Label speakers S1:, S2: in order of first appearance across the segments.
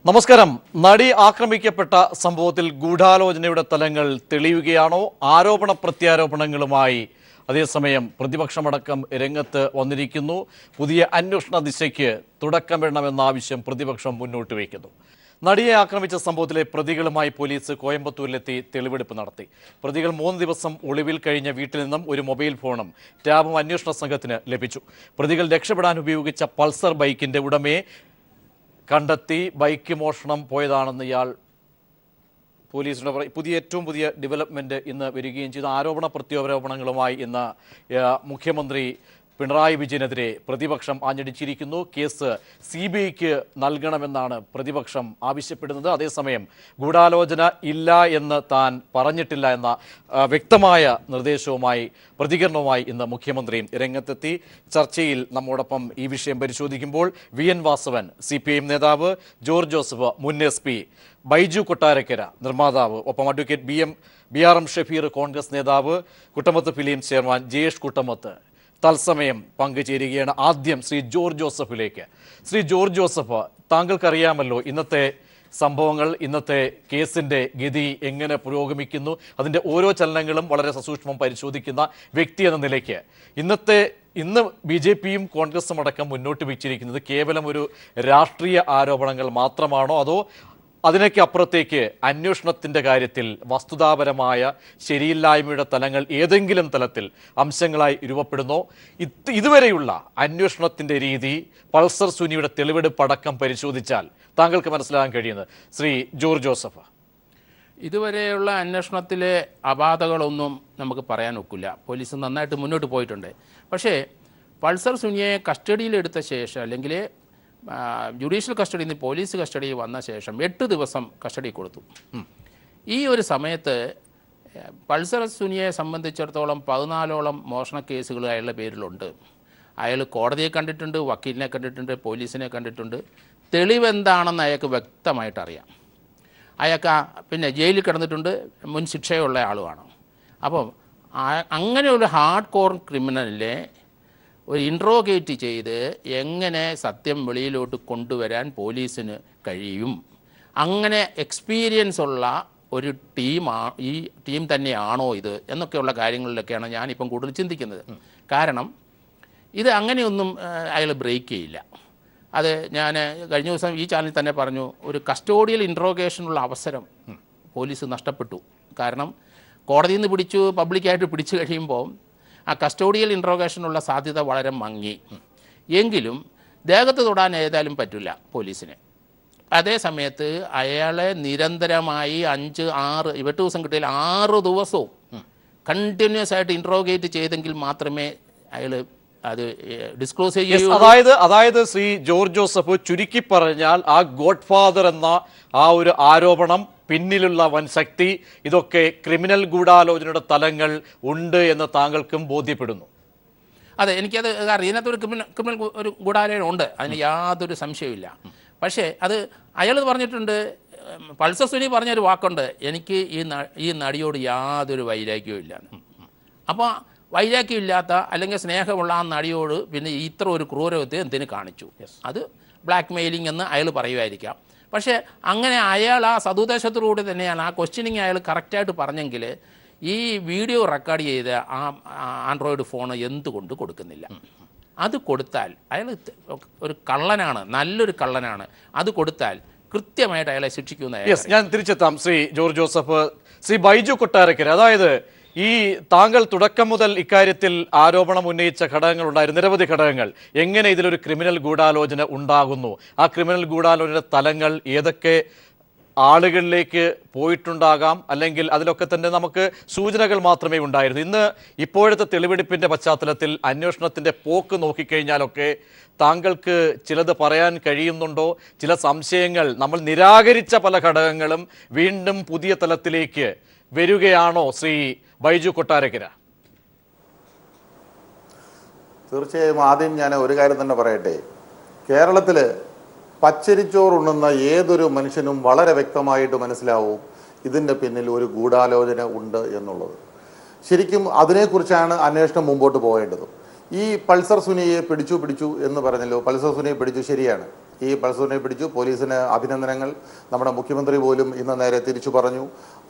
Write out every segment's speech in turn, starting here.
S1: നമസ്കാരം. നടി ആക്രമിക്കപ്പെട്ട സംഭവത്തിൽ ഗൂഢാലോചനയുടെ തലങ്ങൾ തെളിയുകയാണോ? ആരോപണ പ്രത്യാരോപണങ്ങളുമായി അതേസമയം പ്രതിപക്ഷമടക്കം രംഗത്ത് വന്നിരിക്കുന്നു. പുതിയ അന്വേഷണ ദിശയ്ക്ക് തുടക്കമിടണമെന്ന ആവശ്യം പ്രതിപക്ഷം മുന്നോട്ട് വയ്ക്കുന്നു. നടിയെ ആക്രമിച്ച സംഭവത്തിലെ പ്രതികളുമായി പോലീസ് കോയമ്പത്തൂരിലെത്തി തെളിവെടുപ്പ് നടത്തി. പ്രതികൾ 3 ദിവസം ഒളിവിൽ കഴിഞ്ഞ വീട്ടിൽ നിന്നും ഒരു മൊബൈൽ ഫോണും ടാബും അന്വേഷണ സംഘത്തിന് ലഭിച്ചു. പ്രതികൾ രക്ഷപ്പെടാൻ ഉപയോഗിച്ച പൾസർ ബൈക്കിന്റെ ഉടമയെ കണ്ടെത്തി. ബൈക്ക് മോഷണം പോയതാണെന്ന് ഇയാൾ പോലീസിനോട് ഏറ്റവും പുതിയ ഡെവലപ്മെന്റ് ഇന്ന് വരികയും ചെയ്തു. ആരോപണ പ്രത്യാരോപണങ്ങളുമായി ഇന്ന് മുഖ്യമന്ത്രി പിണറായി വിജയനെതിരെ പ്രതിപക്ഷം ആഞ്ഞടിച്ചിരിക്കുന്നു. കേസ് CBIക്ക് നൽകണമെന്നാണ് പ്രതിപക്ഷം ആവശ്യപ്പെടുന്നത്. അതേസമയം ഗൂഢാലോചന ഇല്ല എന്ന് താൻ പറഞ്ഞിട്ടില്ല എന്ന വ്യക്തമായ നിർദ്ദേശവുമായി പ്രതികരണവുമായി ഇന്ന് മുഖ്യമന്ത്രി രംഗത്തെത്തി. ചർച്ചയിൽ നമ്മോടൊപ്പം ഈ വിഷയം പരിശോധിക്കുമ്പോൾ VN വാസവൻ CPIM നേതാവ്, ജോർജ് ജോസഫ് മുൻ SP, ബൈജു കൊട്ടാരക്കര നിർമ്മാതാവ്, ഒപ്പം അഡ്വക്കേറ്റ് BRM ഷഫീർ കോൺഗ്രസ് നേതാവ്, കുട്ടമത്ത് ഫിലിം ചെയർമാൻ ജയേഷ് കുട്ടമത്ത് തത്സമയം പങ്കുചേരുകയാണ്. ആദ്യം ശ്രീ ജോർജ് ജോസഫിലേക്ക്. ശ്രീ ജോർജ് ജോസഫ്, താങ്കൾക്കറിയാമല്ലോ ഇന്നത്തെ സംഭവങ്ങൾ, ഇന്നത്തെ കേസിന്റെ ഗതി എങ്ങനെ പുരോഗമിക്കുന്നു, അതിന്റെ ഓരോ ചലനങ്ങളും വളരെ സസൂക്ഷ്മം പരിശോധിക്കുന്ന വ്യക്തി എന്ന നിലയ്ക്ക് ഇന്ന് BJPയും കോൺഗ്രസും അടക്കം മുന്നോട്ട് വെച്ചിരിക്കുന്നത് കേവലം ഒരു രാഷ്ട്രീയ ആരോപണങ്ങൾ മാത്രമാണോ, അതോ അതിനൊക്കെ അപ്പുറത്തേക്ക് അന്വേഷണത്തിന്റെ കാര്യത്തിൽ വസ്തുതാപരമായ ശരിയില്ലായ്മയുടെ തലങ്ങൾ ഏതെങ്കിലും തലത്തിൽ അംശങ്ങളായി രൂപപ്പെടുന്നോ? ഇതുവരെയുള്ള അന്വേഷണത്തിന്റെ രീതി, പൾസർ സുനിയുടെ തെളിവെടുപ്പടക്കം പരിശോധിച്ചാൽ താങ്കൾക്ക് മനസ്സിലാകാൻ കഴിയുന്നത് ശ്രീ ജോർജ് ജോസഫ്?
S2: ഇതുവരെയുള്ള അന്വേഷണത്തിലെ അപാധകളൊന്നും നമുക്ക് പറയാൻ ഒക്കില്ല. പോലീസ് നന്നായിട്ട് മുന്നോട്ട് പോയിട്ടുണ്ട്. പക്ഷേ പൾസർ സുനിയെ കസ്റ്റഡിയിലെടുത്ത ശേഷം, അല്ലെങ്കിൽ ജുഡീഷ്യൽ കസ്റ്റഡിയിൽ നിന്ന് പോലീസ് കസ്റ്റഡിയിൽ വന്ന ശേഷം 8 ദിവസം കസ്റ്റഡി കൊടുത്തു. ഈ ഒരു സമയത്ത് പൾസർ സുനിയെ സംബന്ധിച്ചിടത്തോളം 14ഓളം മോഷണ കേസുകൾ അയാളുടെ പേരിലുണ്ട്. അയാൾ കോടതിയെ കണ്ടിട്ടുണ്ട്, വക്കീലിനെ കണ്ടിട്ടുണ്ട്, പോലീസിനെ കണ്ടിട്ടുണ്ട്. തെളിവെന്താണെന്ന് അയാൾക്ക് വ്യക്തമായിട്ട് അറിയാം. അയാൾക്ക് പിന്നെ ജയിലിൽ കിടന്നിട്ടുണ്ട്, മുൻ ശിക്ഷയുള്ള ആളുമാണ്. അപ്പം അങ്ങനെ ഒരു ഹാർഡ് കോർ ക്രിമിനലിനെ ഒരു ഇൻട്രോഗേറ്റ് ചെയ്ത് എങ്ങനെ സത്യം വെളിയിലോട്ട് കൊണ്ടുവരാൻ പോലീസിന് കഴിയും? അങ്ങനെ എക്സ്പീരിയൻസ് ഉള്ള ഒരു ഈ ടീം തന്നെയാണോ ഇത് എന്നൊക്കെയുള്ള കാര്യങ്ങളിലൊക്കെയാണ് ഞാനിപ്പം കൂടുതൽ ചിന്തിക്കുന്നത്. കാരണം ഇത് അങ്ങനെയൊന്നും അയാൾ ബ്രേക്ക് ചെയ്യില്ല. അത് ഞാൻ കഴിഞ്ഞ ദിവസം ഈ ചാനലിൽ തന്നെ പറഞ്ഞു, ഒരു കസ്റ്റോഡിയൽ ഇൻട്രോഗേഷനുള്ള അവസരം പോലീസ് നഷ്ടപ്പെട്ടു. കാരണം കോടതിയിൽ നിന്ന് പിടിച്ചു, പബ്ലിക്കായിട്ട് പിടിച്ചു കഴിയുമ്പോൾ ആ കസ്റ്റോഡിയൽ ഇൻട്രോഗേഷനുള്ള സാധ്യത വളരെ മങ്ങി. എങ്കിലും ദേഹത്ത് തൊടാൻ ഏതായാലും പറ്റില്ല പോലീസിന്. അതേ സമയത്ത് അയാളെ നിരന്തരമായി 8 ദിവസം കിട്ടിയാൽ 6 ദിവസവും കണ്ടിന്യൂസ് ആയിട്ട് ഇൻട്രോഗേറ്റ് ചെയ്തെങ്കിൽ മാത്രമേ അയാൾ അത് ഡിസ്ക്ലോസ് ചെയ്യൂ.
S1: അതായത് ശ്രീ ജോർജ് ജോസഫ്, ചുരുക്കി പറഞ്ഞാൽ ആ ഗോഡ് ഫാദർ എന്ന ആ ഒരു ആരോപണം, പിന്നിലുള്ള വൻ ശക്തി, ഇതൊക്കെ ക്രിമിനൽ ഗൂഢാലോചനയുടെ തലങ്ങൾ ഉണ്ട് എന്ന് താങ്കൾക്കും ബോധ്യപ്പെടുന്നു?
S2: അതെ, എനിക്കത് അറിയാം. ഇതിനകത്തൊരു ക്രിമിനൽ ഒരു ഗൂഢാലോചന ഉണ്ട്, അതിന് യാതൊരു സംശയമില്ല. പക്ഷേ അത് അയാൾ പറഞ്ഞിട്ടുണ്ട്, പൾസർ സുനി പറഞ്ഞൊരു വാക്കുണ്ട്, എനിക്ക് ഈ നടിയോട് യാതൊരു വൈരാഗ്യവും ഇല്ല. അപ്പോൾ വൈരാഗ്യമില്ലാത്ത അല്ലെങ്കിൽ സ്നേഹമുള്ള ആ നടിയോട് പിന്നെ ഇത്ര ഒരു ക്രൂരവത്തെ എന്തിനു കാണിച്ചു? അത് ബ്ലാക്ക് മെയിലിംഗ് എന്ന് അയാൾ പറയുമായിരിക്കാം. പക്ഷേ അങ്ങനെ അയാൾ ആ സതുദ്ദേശത്തോടുകൂടി തന്നെയാണ് ആ ക്വസ്റ്റ്യനിങ് അയാൾ കറക്റ്റായിട്ട് പറഞ്ഞെങ്കിൽ ഈ വീഡിയോ റെക്കോർഡ് ചെയ്ത് ആ ആൻഡ്രോയിഡ് ഫോൺ എന്തുകൊണ്ട് കൊടുക്കുന്നില്ല? അത് കൊടുത്താൽ അയാൾ ഒരു കള്ളനാണ്, നല്ലൊരു കള്ളനാണ്. അത് കൊടുത്താൽ കൃത്യമായിട്ട് അയാളെ ശിക്ഷിക്കുന്ന.
S1: ഞാൻ തിരിച്ചെത്താം ശ്രീ ജോർജ് ജോസഫ്. ശ്രീ ബൈജു കൊട്ടാരക്കര, അതായത് ഈ താങ്കൾ തുടക്കം മുതൽ ഇക്കാര്യത്തിൽ ആരോപണം ഉന്നയിച്ച ഘടകങ്ങളുണ്ടായിരുന്നു, നിരവധി ഘടകങ്ങൾ. എങ്ങനെ ഇതിലൊരു ക്രിമിനൽ ഗൂഢാലോചന ഉണ്ടാകുന്നു, ആ ക്രിമിനൽ ഗൂഢാലോചന തലങ്ങൾ ഏതൊക്കെ ആളുകളിലേക്ക് പോയിട്ടുണ്ടാകാം, അല്ലെങ്കിൽ അതിലൊക്കെ തന്നെ നമുക്ക് സൂചനകൾ മാത്രമേ ഉണ്ടായിരുന്നു. ഇപ്പോഴത്തെ തെളിവെടുപ്പിന്റെ പശ്ചാത്തലത്തിൽ അന്വേഷണത്തിന്റെ പോക്ക് നോക്കിക്കഴിഞ്ഞാലൊക്കെ താങ്കൾക്ക് ചിലത് പറയാൻ കഴിയുന്നുണ്ടോ? ചില സംശയങ്ങൾ, നമ്മൾ നിരാകരിച്ച പല ഘടകങ്ങളും വീണ്ടും പുതിയ തലത്തിലേക്ക് വരികയാണോ ശ്രീ ബൈജു കൊട്ടാരക്കര?
S3: തീർച്ചയായും ആദ്യം ഞാൻ ഒരു കാര്യം തന്നെ പറയട്ടെ. കേരളത്തിൽ പച്ചരിച്ചോറുണ്ണുന്ന ഏതൊരു മനുഷ്യനും വളരെ വ്യക്തമായിട്ട് മനസ്സിലാവും ഇതിൻ്റെ പിന്നിൽ ഒരു ഗൂഢാലോചന ഉണ്ട് എന്നുള്ളത്. ശരിക്കും അതിനെക്കുറിച്ചാണ് അന്വേഷണം മുമ്പോട്ട് പോകേണ്ടത്. ഈ പൾസർ സുനിയെ പിടിച്ചു എന്ന് പറഞ്ഞല്ലോ. പൾസർ സുനിയെ പിടിച്ചു, ശരിയാണ്. ഈ പൾസർ സുനിയെ പിടിച്ചു, പോലീസിന് അഭിനന്ദനങ്ങൾ. നമ്മുടെ മുഖ്യമന്ത്രി പോലും ഇന്ന് നേരെ തിരിച്ചു പറഞ്ഞു,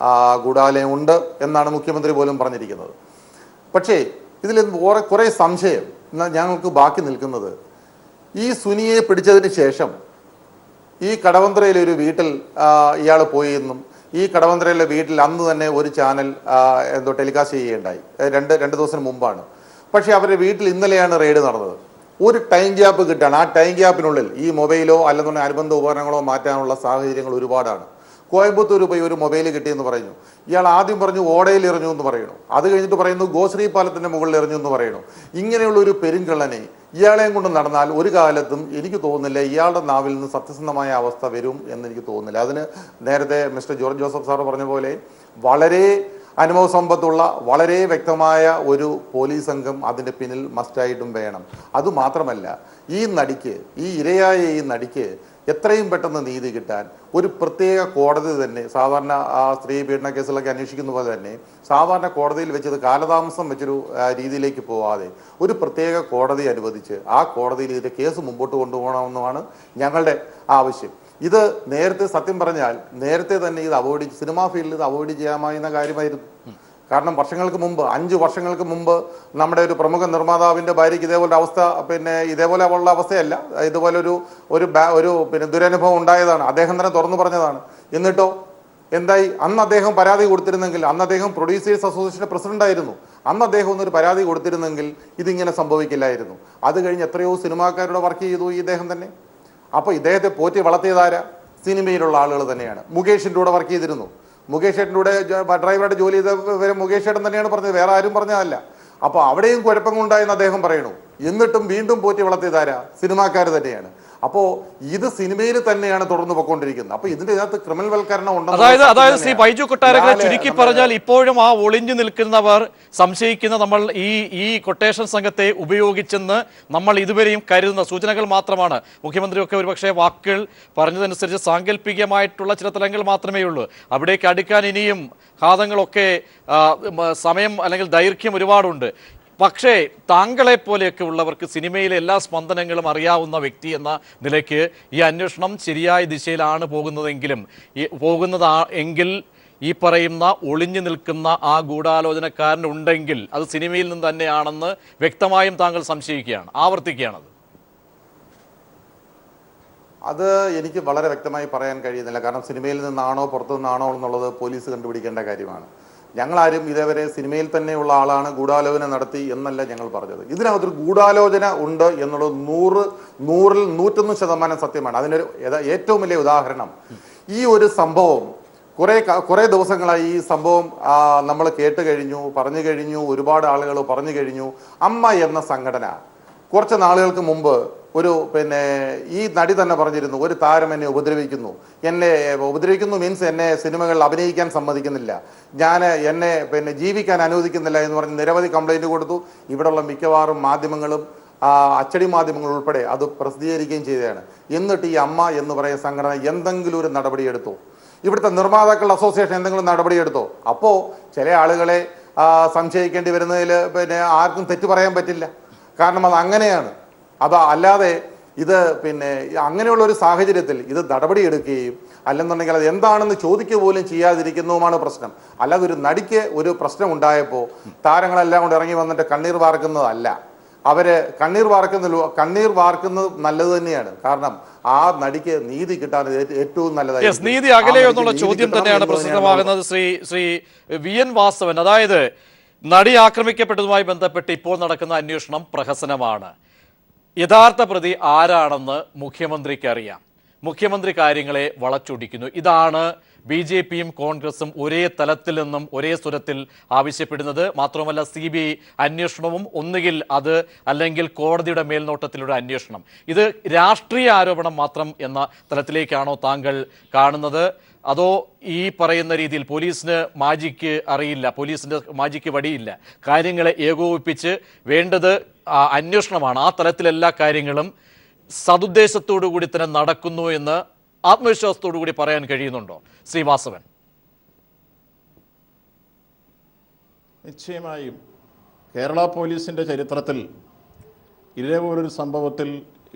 S3: ഗൂഢാലയം ഉണ്ട് എന്നാണ് മുഖ്യമന്ത്രി പോലും പറഞ്ഞിരിക്കുന്നത്. പക്ഷേ ഇതിൽ കുറേ സംശയം ഞങ്ങൾക്ക് ബാക്കി നിൽക്കുന്നത്, ഈ സുനിയെ പിടിച്ചതിന് ശേഷം ഈ കടവന്ത്രയിലെ ഒരു വീട്ടിൽ ഇയാൾ പോയി എന്നും, ഈ കടവന്ത്രയിലെ വീട്ടിൽ അന്ന് തന്നെ ഒരു ചാനൽ എന്തോ ടെലികാസ്റ്റ് ചെയ്യുകയുണ്ടായി, രണ്ട് ദിവസം മുമ്പാണ്. പക്ഷേ അവരുടെ വീട്ടിൽ ഇന്നലെയാണ് റെയ്ഡ് നടന്നത്. ഒരു ടൈം ഗ്യാപ്പ് കിട്ടുകയാണ്. ആ ടൈം ഗ്യാപ്പിനുള്ളിൽ ഈ മൊബൈലോ അല്ലെന്നുണ്ടെങ്കിൽ അനുബന്ധ ഉപകരണങ്ങളോ മാറ്റാനുള്ള സാഹചര്യങ്ങൾ ഒരുപാടാണ്. കോയമ്പത്തൂർ പോയി ഒരു മൊബൈൽ കിട്ടിയെന്ന് പറയുന്നു. ഇയാൾ ആദ്യം പറഞ്ഞു ഓടയിൽ എറിഞ്ഞു എന്ന് പറയുന്നു. അത് കഴിഞ്ഞിട്ട് പറയുന്നു ഗോശ്രീ പാലത്തിൻ്റെ മുകളിൽ എറിഞ്ഞു എന്ന് പറയുന്നു. ഇങ്ങനെയുള്ള ഒരു പെരുങ്കള്ളനെ ഇയാളെയും കൊണ്ട് നടന്നാൽ ഒരു കാലത്തും എനിക്ക് തോന്നുന്നില്ല ഇയാളുടെ നാവിൽ നിന്ന് സത്യസന്ധമായ അവസ്ഥ വരും എന്ന് എനിക്ക് തോന്നുന്നില്ല. അതിന് നേരത്തെ മിസ്റ്റർ ജോർജ് ജോസഫ് സാർ പറഞ്ഞ പോലെ വളരെ അനുഭവ സമ്പത്തുള്ള വളരെ വ്യക്തമായ ഒരു പോലീസ് സംഘം അതിൻ്റെ പിന്നിൽ മസ്റ്റായിട്ടും വേണം. അതുമാത്രമല്ല, ഈ നടിക്ക്, ഈ ഇരയായ ഈ നടിക്ക് എത്രയും പെട്ടെന്ന് നീതി കിട്ടാൻ ഒരു പ്രത്യേക കോടതി തന്നെ, സാധാരണ സ്ത്രീ പീഡന കേസുകളൊക്കെ അന്വേഷിക്കുന്ന പോലെ തന്നെ സാധാരണ കോടതിയിൽ വെച്ചത് കാലതാമസം വെച്ചൊരു രീതിയിലേക്ക് പോവാതെ ഒരു പ്രത്യേക കോടതി അനുവദിച്ച് ആ കോടതിയിൽ ഇതിൻ്റെ കേസ് മുമ്പോട്ട് കൊണ്ടുപോകണമെന്നുമാണ് ഞങ്ങളുടെ ആവശ്യം. ഇത് നേരത്തെ, സത്യം പറഞ്ഞാൽ നേരത്തെ തന്നെ ഇത് സിനിമാ ഫീൽഡിൽ ഇത് അവോയ്ഡ് ചെയ്യാമായിരുന്ന കാര്യമായിരുന്നു. കാരണം വർഷങ്ങൾക്ക് മുമ്പ്, 5 വർഷങ്ങൾക്ക് മുമ്പ് നമ്മുടെ ഒരു പ്രമുഖ നിർമ്മാതാവിൻ്റെ ഭാര്യയ്ക്ക് ഇതേപോലെ അവസ്ഥ, ഇതേപോലെ ഉള്ള അവസ്ഥയല്ല, ഇതുപോലെ ഒരു ദുരനുഭവം ഉണ്ടായതാണ്. അദ്ദേഹം തന്നെ തുറന്നു പറഞ്ഞതാണ്. എന്നിട്ടോ എന്തായി? അന്ന് അദ്ദേഹം പരാതി കൊടുത്തിരുന്നെങ്കിൽ, അന്ന് അദ്ദേഹം പ്രൊഡ്യൂസേഴ്സ് അസോസിയേഷൻ്റെ പ്രസിഡന്റായിരുന്നു, അന്ന് അദ്ദേഹം ഒന്നൊരു പരാതി കൊടുത്തിരുന്നെങ്കിൽ ഇതിങ്ങനെ സംഭവിക്കില്ലായിരുന്നു. അത് കഴിഞ്ഞ് എത്രയോ സിനിമാക്കാരുടെ വർക്ക് ചെയ്തു ഈ ഇദ്ദേഹം തന്നെ. അപ്പോൾ ഇദ്ദേഹത്തെ പോറ്റി വളർത്തിയതാരാ? സിനിമയിലുള്ള ആളുകൾ തന്നെയാണ്. മുകേഷിൻ്റെ കൂടെ വർക്ക് ചെയ്തിരുന്നു. മുകേഷ് ഏട്ടൻ്റെ കൂടെ ഡ്രൈവറായിട്ട് ജോലി ചെയ്ത മുകേഷ് ഏട്ടൻ തന്നെയാണ് പറഞ്ഞത്, വേറെ ആരും പറഞ്ഞതല്ല. അപ്പോൾ അവിടെയും കുഴപ്പങ്ങളുണ്ടായെന്ന് അദ്ദേഹം പറയണു. എന്നിട്ടും വീണ്ടും പോറ്റി വളർത്തിയതാരാ? സിനിമാക്കാർ തന്നെയാണ്. അപ്പോൾ ഇത് സിനിമയിൽ തന്നെയാണ് തുടർന്ന് പൊയ്ക്കൊണ്ടിരിക്കുന്നത്. അപ്പോൾ ഇതിന്റെ അകത്ത് ക്രിമിനൽ വൽക്കരണം ഉണ്ടെന്ന്,
S1: അതായത് ശ്രീ ബൈജു കൊട്ടാരക്കര, ചുരുക്കി പറഞ്ഞാൽ ഇപ്പോഴും ആ ഒളിഞ്ഞു നിൽക്കുന്നവർ സംശയിക്കുന്ന, നമ്മൾ ഈ കൊട്ടേഷൻ സംഘത്തെ ഉപയോഗിച്ചെന്ന് നമ്മൾ ഇതുവരെയും കരുതുന്ന സൂചനകൾ മാത്രമാണ്. മുഖ്യമന്ത്രിയൊക്കെ ഒരുപക്ഷെ വാക്കുകൾ പറഞ്ഞതനുസരിച്ച് സാങ്കല്പികമായിട്ടുള്ള ചില തലങ്ങൾ മാത്രമേ ഉള്ളൂ. അവിടേക്ക് അടുക്കാൻ ഇനിയും ഘാതങ്ങളൊക്കെ സമയം അല്ലെങ്കിൽ ദൈർഘ്യം ഒരുപാടുണ്ട്. പക്ഷേ താങ്കളെ പോലെയൊക്കെ ഉള്ളവർക്ക് സിനിമയിലെ എല്ലാ സ്പന്ദനങ്ങളും അറിയാവുന്ന വ്യക്തി എന്ന നിലയ്ക്ക് ഈ അന്വേഷണം ശരിയായ ദിശയിലാണ് എങ്കിൽ ഈ പറയുന്ന ഒളിഞ്ഞു നിൽക്കുന്ന ആ ഗൂഢാലോചനക്കാരനുണ്ടെങ്കിൽ അത് സിനിമയിൽ നിന്ന് തന്നെയാണെന്ന് വ്യക്തമായും താങ്കൾ സംശയിക്കുകയാണ്, ആവർത്തിക്കുകയാണത്.
S3: അത് എനിക്ക് വളരെ വ്യക്തമായി പറയാൻ കഴിയുന്നില്ല. കാരണം സിനിമയിൽ നിന്നാണോ പുറത്തു നിന്നാണോ എന്നുള്ളത് പോലീസ് കണ്ടുപിടിക്കേണ്ട കാര്യമാണ്. ഞങ്ങളാരും ഇതേവരെ സിനിമയിൽ തന്നെയുള്ള ആളാണ് ഗൂഢാലോചന നടത്തി എന്നല്ല ഞങ്ങൾ പറഞ്ഞത്. ഇതിനകത്തൊരു ഗൂഢാലോചന ഉണ്ട് എന്നുള്ളത് 100-ൽ 101% സത്യമാണ്. അതിനൊരു ഏറ്റവും വലിയ ഉദാഹരണം, ഈ ഒരു സംഭവം കുറേ ദിവസങ്ങളായി ഈ സംഭവം നമ്മൾ കേട്ട് കഴിഞ്ഞു, പറഞ്ഞു കഴിഞ്ഞു, ഒരുപാട് ആളുകൾ പറഞ്ഞു കഴിഞ്ഞു. അമ്മ എന്ന സംഘടന കുറച്ച് നാളുകൾക്ക് മുമ്പ് ഈ നടി തന്നെ പറഞ്ഞിരുന്നു, ഒരു താരം എന്നെ ഉപദ്രവിക്കുന്നു മീൻസ് എന്നെ സിനിമകളിൽ അഭിനയിക്കാൻ സമ്മതിക്കുന്നില്ല, എന്നെ ജീവിക്കാൻ അനുവദിക്കുന്നില്ല എന്ന് പറഞ്ഞ് നിരവധി കംപ്ലൈൻറ്റ് കൊടുത്തു. ഇവിടെയുള്ള മിക്കവാറും മാധ്യമങ്ങളും അച്ചടി മാധ്യമങ്ങൾ ഉൾപ്പെടെ അത് പ്രസിദ്ധീകരിക്കുകയും ചെയ്തതാണ്. എന്നിട്ട് ഈ അമ്മ എന്ന് പറയുന്ന സംഘടന എന്തെങ്കിലും ഒരു നടപടിയെടുത്തു? ഇവിടുത്തെ നിർമ്മാതാക്കളുടെ അസോസിയേഷൻ എന്തെങ്കിലും നടപടിയെടുത്തോ? അപ്പോൾ ചില ആളുകളെ സംശയിക്കേണ്ടി വരുന്നതിൽ ആർക്കും തെറ്റു പറയാൻ പറ്റില്ല. കാരണം അത് അങ്ങനെയാണ്. അല്ലാതെ ഇത് അങ്ങനെയുള്ള ഒരു സാഹചര്യത്തിൽ ഇത് നടപടിയെടുക്കുകയും അല്ലെന്നുണ്ടെങ്കിൽ അത് എന്താണെന്ന് ചോദിക്കുക പോലും ചെയ്യാതിരിക്കുന്നതുമാണ് പ്രശ്നം. അല്ലാതെ ഒരു നടിക്ക് ഒരു പ്രശ്നം ഉണ്ടായപ്പോൾ താരങ്ങളെല്ലാം കൊണ്ട് ഇറങ്ങി വന്നിട്ട് കണ്ണീർ വാർക്കുന്നതല്ല. അവര് കണ്ണീർ വാർക്കുന്നത് നല്ലത് തന്നെയാണ്. കാരണം ആ നടിക്ക് നീതി കിട്ടാൻ ഏറ്റവും നല്ലതായി
S1: നീതി അകലെയോ എന്നുള്ള ചോദ്യം തന്നെയാണ് പ്രസിദ്ധമാകുന്നത്. ശ്രീ വി എൻ വാസവൻ, അതായത് നടി ആക്രമിക്കപ്പെട്ടതുമായി ബന്ധപ്പെട്ട് ഇപ്പോൾ നടക്കുന്ന അന്വേഷണം പ്രഹസനമാണ്. യഥാർത്ഥ പ്രതി ആരാണെന്ന് മുഖ്യമന്ത്രിക്ക് അറിയാം. മുഖ്യമന്ത്രി കാര്യങ്ങളെ വളച്ചൊടിക്കുന്നു. ഇതാണ് ബി.ജെ.പിയും കോൺഗ്രസും ഒരേ തലത്തിൽ നിന്നും ഒരേ സ്വരത്തിൽ ആവശ്യപ്പെടുന്നത്. മാത്രമല്ല CBI അന്വേഷണവും ഒന്നുകിൽ അത് അല്ലെങ്കിൽ കോടതിയുടെ മേൽനോട്ടത്തിലൂടെ അന്വേഷണം. ഇത് രാഷ്ട്രീയ ആരോപണം മാത്രം എന്ന തലത്തിലേക്കാണോ താങ്കൾ കാണുന്നത്? അതോ ഈ പറയുന്ന രീതിയിൽ പോലീസിന് മാജിക്ക് അറിയില്ല, പോലീസിൻ്റെ മാജിക്ക് വടിയില്ല, കാര്യങ്ങളെ ഏകോപിപ്പിച്ച് വേണ്ടത് അന്വേഷണമാണ്, ആ തലത്തിൽ എല്ലാ കാര്യങ്ങളും സതുദ്ദേശത്തോടു കൂടി തന്നെ നടക്കുന്നു എന്ന് ആത്മവിശ്വാസത്തോടു കൂടി പറയാൻ കഴിയുന്നുണ്ടോ ശ്രീവാസവൻ?
S4: നിശ്ചയമായും കേരള പോലീസിൻ്റെ ചരിത്രത്തിൽ ഇതേപോലൊരു സംഭവത്തിൽ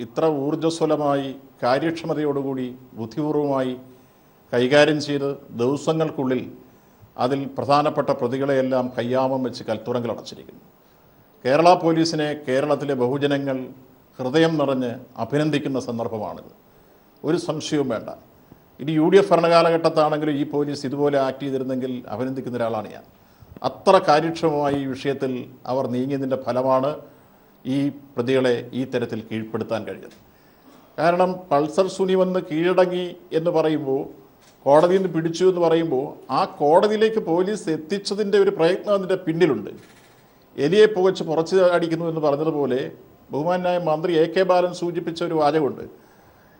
S4: ഇത്ര ഊർജ്ജസ്വലമായി കാര്യക്ഷമതയോടുകൂടി ബുദ്ധിപൂർവമായി കൈകാര്യം ചെയ്ത് ദിവസങ്ങൾക്കുള്ളിൽ അതിൽ പ്രധാനപ്പെട്ട പ്രതികളെയെല്ലാം കയ്യാമം വെച്ച് കൽത്തുറങ്കിൽ അടച്ചിരിക്കുന്നു. കേരള പോലീസിനെ കേരളത്തിലെ ബഹുജനങ്ങൾ ഹൃദയം നിറഞ്ഞ് അഭിനന്ദിക്കുന്ന സന്ദർഭമാണിത്. ഒരു സംശയവും വേണ്ട. ഇനി UDF ഭരണകാലഘട്ടത്താണെങ്കിലും ഈ പോലീസ് ഇതുപോലെ ആക്ട് ചെയ്തിരുന്നെങ്കിൽ അഭിനന്ദിക്കുന്ന ഒരാളാണ് ഞാൻ. അത്ര കാര്യക്ഷമമായി ഈ വിഷയത്തിൽ അവർ നീങ്ങിയതിൻ്റെ ഫലമാണ് ഈ പ്രതികളെ ഈ തരത്തിൽ കീഴ്പ്പെടുത്താൻ കഴിഞ്ഞത്. കാരണം പൾസർ സുനി വന്ന് കീഴടങ്ങി എന്ന് പറയുമ്പോൾ, കോടതിയിൽ നിന്ന് പിടിച്ചു എന്ന് പറയുമ്പോൾ, ആ കോടതിയിലേക്ക് പോലീസ് എത്തിച്ചതിൻ്റെ ഒരു പ്രയത്നം അതിൻ്റെ പിന്നിലുണ്ട്. എലിയെ പുകച്ച് പുറച്ച് അടിക്കുന്നു എന്ന് പറഞ്ഞതുപോലെ ബഹുമാനായ മന്ത്രി AK ബാലൻ സൂചിപ്പിച്ച ഒരു വാചകമുണ്ട്.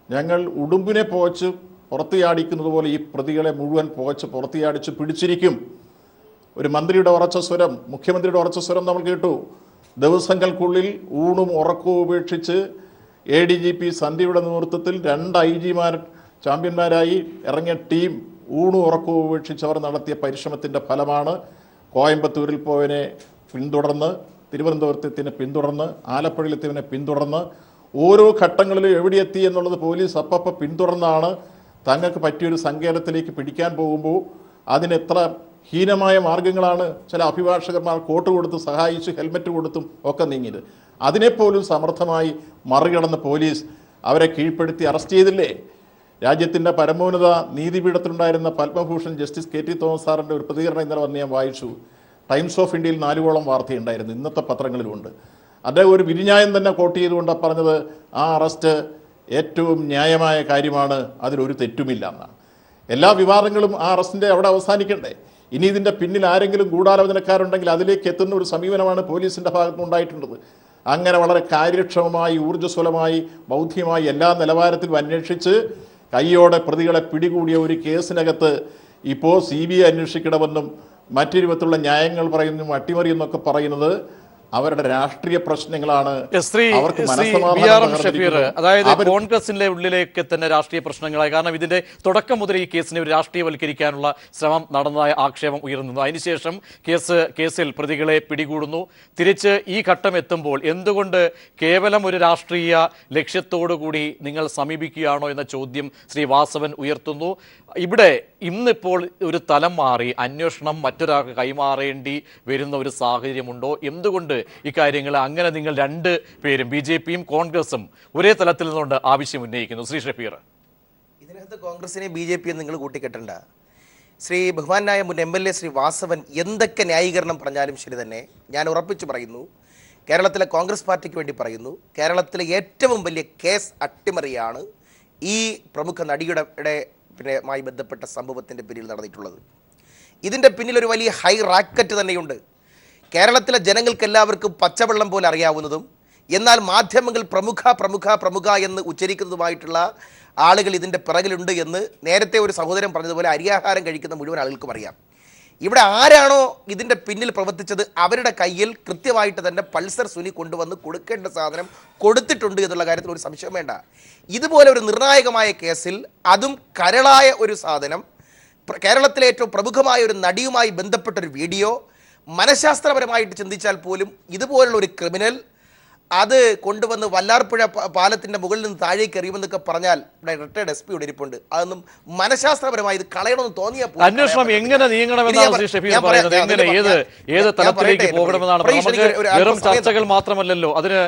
S4: ഞങ്ങൾ ഉടുമ്പിനെ പുകച്ച് പുറത്തിയാടിക്കുന്നത് പോലെ ഈ പ്രതികളെ മുഴുവൻ പുകച്ച് പുറത്തിയാടിച്ച് പിടിച്ചിരിക്കും. ഒരു മന്ത്രിയുടെ ഉറച്ച സ്വരം, മുഖ്യമന്ത്രിയുടെ ഉറച്ച സ്വരം നമ്മൾ കേട്ടു. ദിവസങ്ങൾക്കുള്ളിൽ ഊണും ഉറക്കവും ഉപേക്ഷിച്ച് ADGP സന്ധ്യയുടെ നേതൃത്വത്തിൽ 2 IG ചാമ്പ്യന്മാരായി ഇറങ്ങിയ ടീം ഊണും ഉറക്കവും ഉപേക്ഷിച്ചവർ നടത്തിയ പരിശ്രമത്തിൻ്റെ ഫലമാണ് കോയമ്പത്തൂരിൽ പോയതിനെ പിന്തുടർന്ന്, തിരുവനന്തപുരത്തെത്തിനെ പിന്തുടർന്ന്, ആലപ്പുഴയിലെത്തിയതിനെ പിന്തുടർന്ന്, ഓരോ ഘട്ടങ്ങളിലും എവിടെയെത്തി എന്നുള്ളത് പോലീസ് അപ്പപ്പോൾ പിന്തുടർന്നാണ് തങ്ങൾക്ക് പറ്റിയൊരു സങ്കേതത്തിലേക്ക് പിടിക്കാൻ പോകുമ്പോൾ അതിനെത്ര ഹീനമായ മാർഗങ്ങളാണ് ചില അഭിഭാഷകന്മാർ കോട്ട് കൊടുത്ത് സഹായിച്ചു, ഹെൽമറ്റ് കൊടുത്തും ഒക്കെ നീങ്ങിയത്. അതിനെപ്പോലും സമർത്ഥമായി മറികടന്ന് പോലീസ് അവരെ കീഴ്പ്പെടുത്തി അറസ്റ്റ് ചെയ്തില്ലേ? രാജ്യത്തിൻ്റെ പരമോന്നത നീതിപീഠത്തിലുണ്ടായിരുന്ന പത്മഭൂഷൺ ജസ്റ്റിസ് KT തോമസ് സാറിൻ്റെ ഒരു പ്രതികരണം ഇന്നലെ വന്ന് ഞാൻ വായിച്ചു. ടൈംസ് ഓഫ് ഇന്ത്യയിൽ 4ഓളം വാർത്തയുണ്ടായിരുന്നു, ഇന്നത്തെ പത്രങ്ങളിലുമുണ്ട്. അദ്ദേഹം ഒരു വിരിഞ്ഞായം തന്നെ കോട്ട് ചെയ്തുകൊണ്ട് പറഞ്ഞത് ആ അറസ്റ്റ് ഏറ്റവും ന്യായമായ കാര്യമാണ്, അതിലൊരു തെറ്റുമില്ല എന്നാണ്. എല്ലാ വിവാദങ്ങളും ആ അറസ്റ്റിൻ്റെ അവിടെ അവസാനിക്കണ്ടേ? ഇനി ഇതിൻ്റെ പിന്നിൽ ആരെങ്കിലും ഗൂഢാലോചനക്കാരുണ്ടെങ്കിൽ അതിലേക്ക് എത്തുന്ന ഒരു സമീപനമാണ് പോലീസിൻ്റെ ഭാഗത്തുനിന്നുണ്ടായിട്ടുള്ളത്. അങ്ങനെ വളരെ കാര്യക്ഷമമായി, ഊർജ്ജസ്വലമായി, ബൗദ്ധികമായി എല്ലാ നിലവാരത്തിലും അന്വേഷിച്ച് കയ്യോടെ പ്രതികളെ പിടികൂടിയ ഒരു കേസിനകത്ത് ഇപ്പോൾ CBI അന്വേഷിക്കണമെന്നും മറ്റു രൂപത്തിലുള്ള ന്യായങ്ങൾ പറയുന്നു, അട്ടിമറി എന്നൊക്കെ പറയുന്നത് അവരുടെ രാഷ്ട്രീയ പ്രശ്നങ്ങളാണ്.
S1: അതായത് കോൺഗ്രസിന്റെ ഉള്ളിലേക്ക് തന്നെ രാഷ്ട്രീയ പ്രശ്നങ്ങളായി. കാരണം ഇതിന്റെ തുടക്കം മുതൽ ഈ കേസിനെ ഒരു രാഷ്ട്രീയവൽക്കരിക്കാനുള്ള ശ്രമം നടന്നതായ ആക്ഷേപം ഉയർന്നു. അതിനുശേഷം കേസിൽ പ്രതികളെ പിടികൂടുന്നു. തിരിച്ച് ഈ ഘട്ടം എത്തുമ്പോൾ എന്തുകൊണ്ട് കേവലം ഒരു രാഷ്ട്രീയ ലക്ഷ്യത്തോടുകൂടി നിങ്ങൾ സമീപിക്കുകയാണോ എന്ന ചോദ്യം ശ്രീ വാസവൻ ഉയർത്തുന്നു. ഇവിടെ ഇന്നിപ്പോൾ ഒരു തലം മാറി അന്വേഷണം മറ്റൊരാൾക്ക് കൈമാറേണ്ടി വരുന്ന ഒരു സാഹചര്യമുണ്ടോ? എന്തുകൊണ്ട് ഇക്കാര്യങ്ങൾ അങ്ങനെ നിങ്ങൾ 2 പേരും BJPയും കോൺഗ്രസും ഒരേ തലത്തിൽ നിന്നുകൊണ്ട് ആവശ്യം ഉന്നയിക്കുന്നു? ശ്രീ ഷഫീർ,
S5: ഇതിനകത്ത് കോൺഗ്രസിനെ BJPയും നിങ്ങൾ കൂട്ടിക്കെട്ടണ്ട. ശ്രീ ബഹുമാനായ മുൻ MLA ശ്രീ വാസവൻ എന്തൊക്കെ ന്യായീകരണം പറഞ്ഞാലും ശരി തന്നെ, ഞാൻ ഉറപ്പിച്ചു പറയുന്നു, കേരളത്തിലെ കോൺഗ്രസ് പാർട്ടിക്ക് വേണ്ടി പറയുന്നു, കേരളത്തിലെ ഏറ്റവും വലിയ കേസ് അട്ടിമറിയാണ് ഈ പ്രമുഖ നടിയുടെ മായി ബന്ധപ്പെട്ട സംഭവത്തിൻ്റെ പിന്നിൽ നടന്നിട്ടുള്ളത്. ഇതിൻ്റെ പിന്നിൽ ഒരു വലിയ ഹൈ റാക്കറ്റ് തന്നെയുണ്ട്. കേരളത്തിലെ ജനങ്ങൾക്ക് എല്ലാവർക്കും പച്ചവെള്ളം പോലെ അറിയാവുന്നതും എന്നാൽ മാധ്യമങ്ങൾ പ്രമുഖ എന്ന് ഉച്ചരിക്കുന്നതുമായിട്ടുള്ള ആളുകൾ ഇതിൻ്റെ പിറകിലുണ്ട് എന്ന് നേരത്തെ ഒരു സഹോദരൻ പറഞ്ഞതുപോലെ അരിയാഹാരം കഴിക്കുന്ന മുഴുവൻ ആളുകൾക്കും അറിയാം. ഇവിടെ ആരാണോ ഇതിൻ്റെ പിന്നിൽ പ്രവർത്തിച്ചത് അവരുടെ കയ്യിൽ കൃത്യമായിട്ട് തന്നെ പൾസർ സുനി കൊണ്ടുവന്ന് കൊടുക്കേണ്ട സാധനം കൊടുത്തിട്ടുണ്ട് എന്നുള്ള കാര്യത്തിൽ ഒരു സംശയം വേണ്ട. ഇതുപോലെ ഒരു നിർണായകമായ കേസിൽ അതും കരളായ ഒരു സാധനം, കേരളത്തിലെ ഏറ്റവും പ്രമുഖമായ ഒരു നടിയുമായി ബന്ധപ്പെട്ടൊരു വീഡിയോ, മനഃശാസ്ത്രപരമായിട്ട് ചിന്തിച്ചാൽ പോലും ഇതുപോലുള്ള ഒരു ക്രിമിനൽ അത് കൊണ്ടുവന്ന് വല്ലാർപ്പുഴ പാലത്തിൻ്റെ മുകളിൽ നിന്ന് താഴേക്ക് എറിയുമെന്നൊക്കെ പറഞ്ഞാൽ ഇവിടെ റിട്ടയർഡ് SP യുടെ ഇരിപ്പുണ്ട്. അതൊന്നും മനഃശാസ്ത്രപരമായി ഇത് കളയണമെന്ന് തോന്നിയാൽ
S1: അന്വേഷണം എങ്ങനെ നീങ്ങണമെന്നാണ് ശ്രീ ഷഫീർ പറയുന്നത്. എങ്ങനെ ഏത് തലത്തിലേക്ക് പോകണമെന്നാണ്? നമുക്ക് വെറും ചർച്ചകൾ മാത്രമല്ലല്ലോ, അതിന്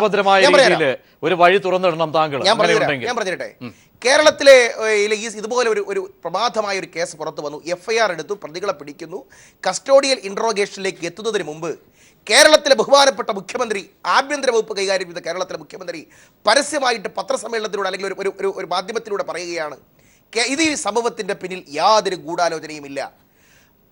S1: ഭദ്രമായ രീതിയിൽ ഒരു വഴി തുറന്നിടണം താങ്കൾ.
S5: ഞാൻ പറഞ്ഞിട്ടെ, കേരളത്തിലെ ഇതുപോലെ ഒരു പ്രമാദമായ ഒരു കേസ് പുറത്തു വന്നു. FIR എടുത്തു, പ്രതികളെ പിടിക്കുന്നു. കസ്റ്റോഡിയൽ ഇൻട്രോഗേഷനിലേക്ക് എത്തുന്നതിന് മുമ്പ് കേരളത്തിലെ ബഹുമാനപ്പെട്ട മുഖ്യമന്ത്രി, ആഭ്യന്തര വകുപ്പ് കൈകാര്യം ചെയ്ത കേരളത്തിലെ മുഖ്യമന്ത്രി പരസ്യമായിട്ട് പത്രസമ്മേളനത്തിലൂടെ അല്ലെങ്കിൽ ഒരു മാധ്യമത്തിലൂടെ പറയുകയാണ്, ഇത് ഈ സംഭവത്തിൻ്റെ പിന്നിൽ യാതൊരു ഗൂഢാലോചനയുമില്ല.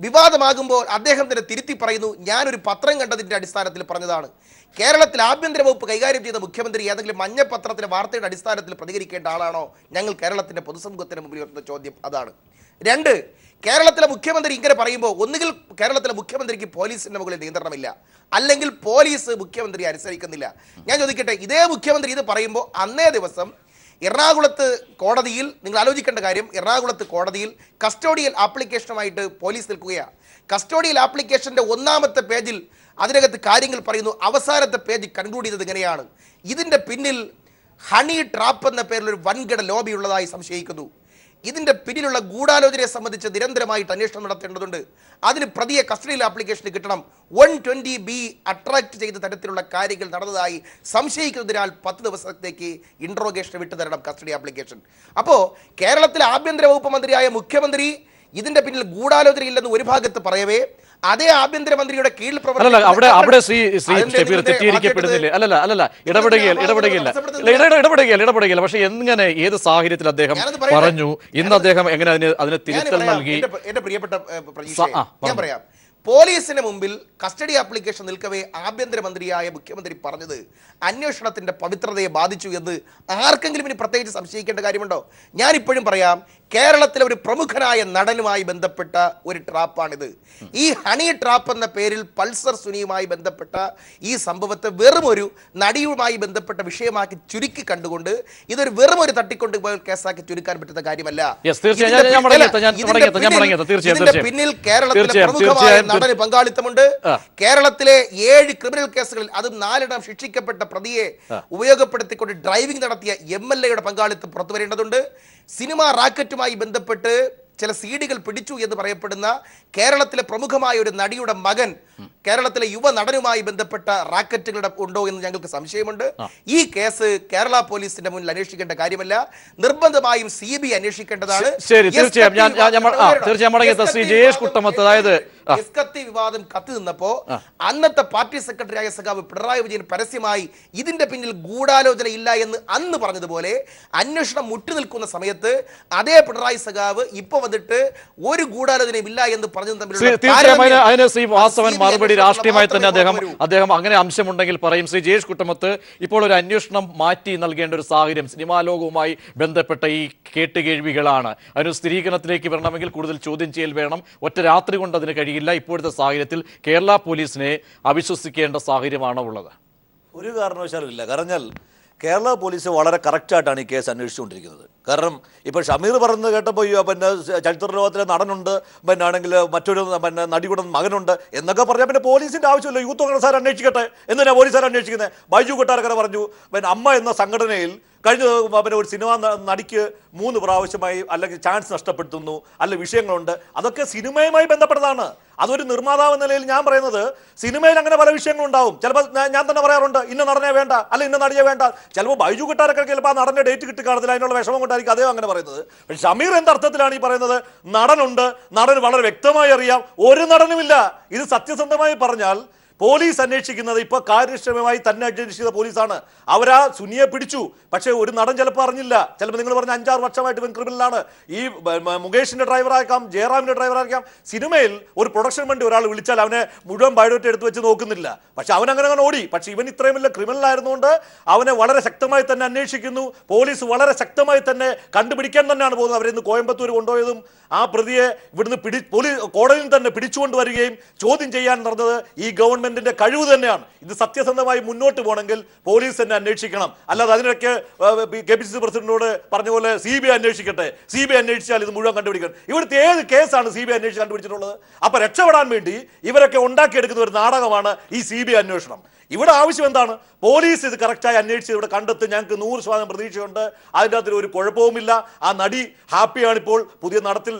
S5: വിവാദമാകുമ്പോൾ അദ്ദേഹം തന്നെ തിരുത്തി പറയുന്നു, ഞാനൊരു പത്രം കണ്ടതിൻ്റെ അടിസ്ഥാനത്തിൽ പറഞ്ഞതാണ്. കേരളത്തിൽ ആഭ്യന്തര വകുപ്പ് കൈകാര്യം ചെയ്ത മുഖ്യമന്ത്രി ഏതെങ്കിലും മഞ്ഞപ്പത്രത്തിലെ വാർത്തയുടെ അടിസ്ഥാനത്തിൽ പ്രതികരിക്കേണ്ട ആളാണോ? ഞങ്ങൾ കേരളത്തിൻ്റെ പൊതുസമൂഹത്തിന് മുമ്പിൽ ഉയർത്തുന്ന ചോദ്യം അതാണ്. 2, കേരളത്തിലെ മുഖ്യമന്ത്രി ഇങ്ങനെ പറയുമ്പോൾ ഒന്നുകിൽ കേരളത്തിലെ മുഖ്യമന്ത്രിക്ക് പോലീസിൻ്റെ മുകളിൽ നിയന്ത്രണമില്ല, അല്ലെങ്കിൽ പോലീസ് മുഖ്യമന്ത്രി അനുസരിക്കുന്നില്ല. ഞാൻ ചോദിക്കട്ടെ, ഇതേ മുഖ്യമന്ത്രി ഇത് പറയുമ്പോൾ അന്നേ ദിവസം എറണാകുളത്ത് കോടതിയിൽ, നിങ്ങൾ ആലോചിക്കേണ്ട കാര്യം, എറണാകുളത്ത് കോടതിയിൽ കസ്റ്റോഡിയൽ ആപ്ലിക്കേഷനുമായിട്ട് പോലീസ് നിൽക്കുകയാണ്. കസ്റ്റോഡിയൽ ആപ്ലിക്കേഷൻ്റെ 1ാമത്തെ പേജിൽ അതിനകത്ത് കാര്യങ്ങൾ പറയുന്നു. അവസാനത്തെ പേജ് കൺക്ലൂഡ് ചെയ്തത് ഇങ്ങനെയാണ്: ഇതിൻ്റെ പിന്നിൽ ഹണി ട്രാപ്പ് എന്ന പേരിൽ ഒരു വൻകിട ലോബി ഉള്ളതായി സംശയിക്കുന്നു. ഇതിൻ്റെ പിന്നിലുള്ള ഗൂഢാലോചനയെ സംബന്ധിച്ച് നിരന്തരമായിട്ട് അന്വേഷണം നടത്തേണ്ടതുണ്ട്. അതിന് പ്രതിയെ കസ്റ്റഡിയിൽ ആപ്ലിക്കേഷൻ കിട്ടണം. 120B അട്രാക്ട് ചെയ്ത തരത്തിലുള്ള കാര്യങ്ങൾ നടന്നതായി സംശയിക്കുന്നതിനാൽ 10 ദിവസത്തേക്ക് ഇൻട്രോഗേഷൻ വിട്ടുതരണം കസ്റ്റഡി ആപ്ലിക്കേഷൻ. അപ്പോൾ കേരളത്തിലെ ആഭ്യന്തര വകുപ്പ് മന്ത്രിയായ മുഖ്യമന്ത്രി ഇതിന്റെ പിന്നിൽ ഗൂഢാലോചന ഇല്ലെന്ന് ഒരു ഭാഗത്ത് പറയവേ, അതേ ആഭ്യന്തരമന്ത്രിയുടെ കീഴിൽ
S1: അവിടെ ശ്രീ ഷബീർ തെറ്റിദ്ധരിക്കപ്പെടുന്നില്ലേ? ഇടപെടുകയല്ല. പക്ഷെ എങ്ങനെ, ഏത് സാഹചര്യത്തിൽ അദ്ദേഹം പറഞ്ഞു? ഇന്ന് അദ്ദേഹം എങ്ങനെ അതിന് തിരുത്തൽ നൽകി?
S5: എന്റെ പ്രിയപ്പെട്ട ഞാൻ പറയാം. പോലീസിന് മുമ്പിൽ കസ്റ്റഡി ആപ്ലിക്കേഷൻ നിൽക്കവേ ആഭ്യന്തരമന്ത്രിയായ മുഖ്യമന്ത്രി പറഞ്ഞത് അന്വേഷണത്തിന്റെ പവിത്രതയെ ബാധിച്ചു എന്ന് ആർക്കെങ്കിലും ഇനി പ്രത്യേകിച്ച് സംശയിക്കേണ്ട കാര്യമുണ്ടോ? ഞാനിപ്പോഴും പറയാം, കേരളത്തിലെ ഒരു പ്രമുഖനായ നടനുമായി ബന്ധപ്പെട്ട ഒരു ട്രാപ്പാണിത്. ഈ ഹണി ട്രാപ്പ് എന്ന പേരിൽ പൾസർ സുനിയുമായി ബന്ധപ്പെട്ട ഈ സംഭവത്തെ വെറും ഒരു നടിയുമായി ബന്ധപ്പെട്ട വിഷയമാക്കി ചുരുക്കി കണ്ടുകൊണ്ട് ഇതൊരു വെറും ഒരു തട്ടിക്കൊണ്ട് കേസാക്കി ചുരുക്കാൻ പറ്റുന്ന കാര്യമല്ല. പിന്നിൽ കേരളത്തിലെ പ്രമുഖമായ നടന് പങ്കാളിത്തമുണ്ട്. കേരളത്തിലെ 7 ക്രിമിനൽ കേസുകളിൽ അതും 4 ശിക്ഷിക്കപ്പെട്ട പ്രതിയെ ഉപയോഗപ്പെടുത്തിക്കൊണ്ട് ഡ്രൈവിംഗ് നടത്തിയ MLA യുടെ പങ്കാളിത്തം പുറത്തു വരേണ്ടതുണ്ട്. സിനിമാ റാക്കറ്റുമായി ബന്ധപ്പെട്ട് ചില സീഡികൾ പിടിച്ചു എന്ന് പറയപ്പെടുന്ന കേരളത്തിലെ പ്രമുഖമായ ഒരു നടിയുടെ മകൻ കേരളത്തിലെ യുവ നടനുമായി ബന്ധപ്പെട്ട റാക്കറ്റുകളുടെ ഉണ്ടോ എന്ന് ഞങ്ങൾക്ക് സംശയമുണ്ട്. ഈ കേസ് കേരള പോലീസിന്റെ മുന്നിൽ അന്വേഷിക്കേണ്ട കാര്യമല്ല, നിർബന്ധമായും CBI അന്വേഷിക്കേണ്ടതാണ്. എസ്കത്തി വിവാദം കത്തി നിന്നപ്പോ അന്നത്തെ പാർട്ടി സെക്രട്ടറിയായ സഖാവ് പിണറായി വിജയൻ പരസ്യമായി ഇതിന്റെ പിന്നിൽ ഗൂഢാലോചന ഇല്ല എന്ന് അന്ന് പറഞ്ഞതുപോലെ അന്വേഷണം മുട്ടുനിൽക്കുന്ന സമയത്ത് അതേ പിണറായി സഖാവ് ഇപ്പൊ വന്നിട്ട് ഒരു ഗൂഢാലോചനയും ഇല്ല എന്ന് പറഞ്ഞു
S1: മറുപടി രാഷ്ട്രീയമായി തന്നെ അദ്ദേഹം അങ്ങനെ അംശമുണ്ടെങ്കിൽ പറയും. ശ്രീ ജയേഷ് കുട്ടമത്ത്, ഇപ്പോൾ ഒരു അന്വേഷണം മാറ്റി നൽകേണ്ട ഒരു സാഹചര്യം സിനിമാ ലോകവുമായി ബന്ധപ്പെട്ട ഈ കേട്ടുകേഴ്വികളാണ്. അതിന് സ്ഥിരീകരണത്തിലേക്ക് വരണമെങ്കിൽ കൂടുതൽ ചോദ്യം ചെയ്യൽ വേണം. ഒറ്റ രാത്രി കൊണ്ട് അതിന് കഴിയില്ല. ഇപ്പോഴത്തെ സാഹചര്യത്തിൽ കേരള പോലീസിനെ അവിശ്വസിക്കേണ്ട സാഹചര്യമാണോ ഉള്ളത്?
S6: ഒരു കാരണവശാലും ഇല്ല. കാരണം കേരള പോലീസ് വളരെ കറക്റ്റായിട്ടാണ് ഈ കേസ് അന്വേഷിച്ചുകൊണ്ടിരിക്കുന്നത്. കാരണം ഇപ്പോൾ ഷമീർ പറഞ്ഞത് കേട്ടപ്പോൾ പിന്നെ ചരിത്ര ലോകത്തിലെ നടനുണ്ട്, പിന്നെ ആണെങ്കിൽ മറ്റൊരു നടിയുടെ മകനുണ്ട് എന്നൊക്കെ പറഞ്ഞാൽ പിന്നെ പോലീസിൻ്റെ ആവശ്യമില്ല. യൂത്ത് കോൺഗ്രസ്സുകാർ അന്വേഷിക്കട്ടെ. എന്തിനാ പോലീസുകാർ അന്വേഷിക്കുന്നത്? ബൈജു കൊട്ടാരക്കര പറഞ്ഞു, പിന്നെ അമ്മ എന്ന സംഘടനയിൽ കഴിഞ്ഞ പിന്നെ ഒരു സിനിമ നടിക്ക് 3 പ്രാവശ്യമായി അല്ലെങ്കിൽ ചാൻസ് നഷ്ടപ്പെടുത്തുന്നു, അല്ല വിഷയങ്ങളുണ്ട്. അതൊക്കെ സിനിമയുമായി ബന്ധപ്പെട്ടതാണ്. അതൊരു നിർമ്മാതാവ് എന്ന നിലയിൽ ഞാൻ പറയുന്നത്, സിനിമയിൽ അങ്ങനെ പല വിഷയങ്ങളുണ്ടാവും. ചിലപ്പോൾ ഞാൻ തന്നെ പറയാറുണ്ട്, ഇന്ന നടനെ വേണ്ട, അല്ല ഇന്ന നടിയെ വേണ്ട. ചിലപ്പോൾ ബൈജു കൊട്ടാരക്കര ചിലപ്പോൾ ആ നടൻ്റെ ഡേറ്റ് കിട്ടി കാണത്തില്ല, അതിനുള്ള വിഷമം കൊണ്ടായിരിക്കും അദ്ദേഹം അങ്ങനെ പറയുന്നത്. പക്ഷേ ഷമീർ എന്തർത്ഥത്തിലാണ് ഈ പറയുന്നത്? നടനുണ്ട്, നടന് വളരെ വ്യക്തമായി അറിയാം. ഒരു നടനുമില്ല. ഇത് സത്യസന്ധമായി പറഞ്ഞാൽ പോലീസ് അന്വേഷിക്കുന്നത് ഇപ്പോൾ കാര്യക്ഷമമായി തന്നെ അന്വേഷിക്കുന്ന പോലീസാണ്. അവരാ സുനിയെ പിടിച്ചു, പക്ഷേ ഒരു നടൻ ചിലപ്പോൾ അറിഞ്ഞില്ല. ചിലപ്പോൾ നിങ്ങൾ പറഞ്ഞ 5-6 വർഷമായിട്ട് ഇവൻ ക്രിമിനലാണ്. ഈ മുകേഷിന്റെ ഡ്രൈവറായിരിക്കാം, ജയറാമിന്റെ ഡ്രൈവറായിരിക്കാം. സിനിമയിൽ ഒരു പ്രൊഡക്ഷൻ വണ്ടി ഒരാൾ വിളിച്ചാൽ അവനെ മുഴുവൻ ബയോഡേറ്റ എടുത്ത് വെച്ച് നോക്കുന്നില്ല. പക്ഷെ അവൻ അങ്ങനെ ഓടി. പക്ഷെ ഇവൻ ഇത്രയും വലിയ ക്രിമിനലായിരുന്നുകൊണ്ട് അവനെ വളരെ ശക്തമായി തന്നെ അന്വേഷിക്കുന്നു. പോലീസ് വളരെ ശക്തമായി തന്നെ കണ്ടുപിടിക്കാൻ തന്നെയാണ് പോകുന്നത്. അവരിന്ന് കോയമ്പത്തൂർ കൊണ്ടുപോയതും ആ പ്രതിയെ ഇവിടുന്ന് കോടതിയിൽ തന്നെ പിടിച്ചുകൊണ്ട് വരികയും ചോദ്യം ചെയ്യാൻ നടന്നത് ഈ ഗവൺമെന്റിന്റെ കഴിവ് തന്നെയാണ്. ഇത് സത്യസന്ധമായി മുന്നോട്ട് പോകണമെങ്കിൽ പോലീസ് തന്നെ അന്വേഷിക്കണം. അല്ലാതെ അതിനൊക്കെ KPCC പ്രസിഡന്റിനോട് പറഞ്ഞ പോലെ CBI അന്വേഷിക്കട്ടെ, CBI അന്വേഷിച്ചാൽ ഇത് മുഴുവൻ കണ്ടുപിടിക്കണം. ഇവിടുത്തെ ഏത് കേസാണ് CBI അന്വേഷിച്ച് കണ്ടുപിടിച്ചിട്ടുള്ളത്? അപ്പൊ രക്ഷപ്പെടാൻ വേണ്ടി ഇവരൊക്കെ ഉണ്ടാക്കിയെടുക്കുന്ന ഒരു നാടകമാണ് ഈ CBI അന്വേഷണം. ഇവിടെ ആവശ്യം എന്താണ്? പോലീസ് ഇത് കറക്റ്റായി അന്വേഷിച്ച് ഇവിടെ കണ്ടെത്തും. ഞങ്ങൾക്ക് 100% പ്രതീക്ഷയുണ്ട്. അതിൻ്റെ അകത്തിൽ ഒരു കുഴപ്പവുമില്ല. ആ നടി ഹാപ്പിയാണ്. ഇപ്പോൾ പുതിയ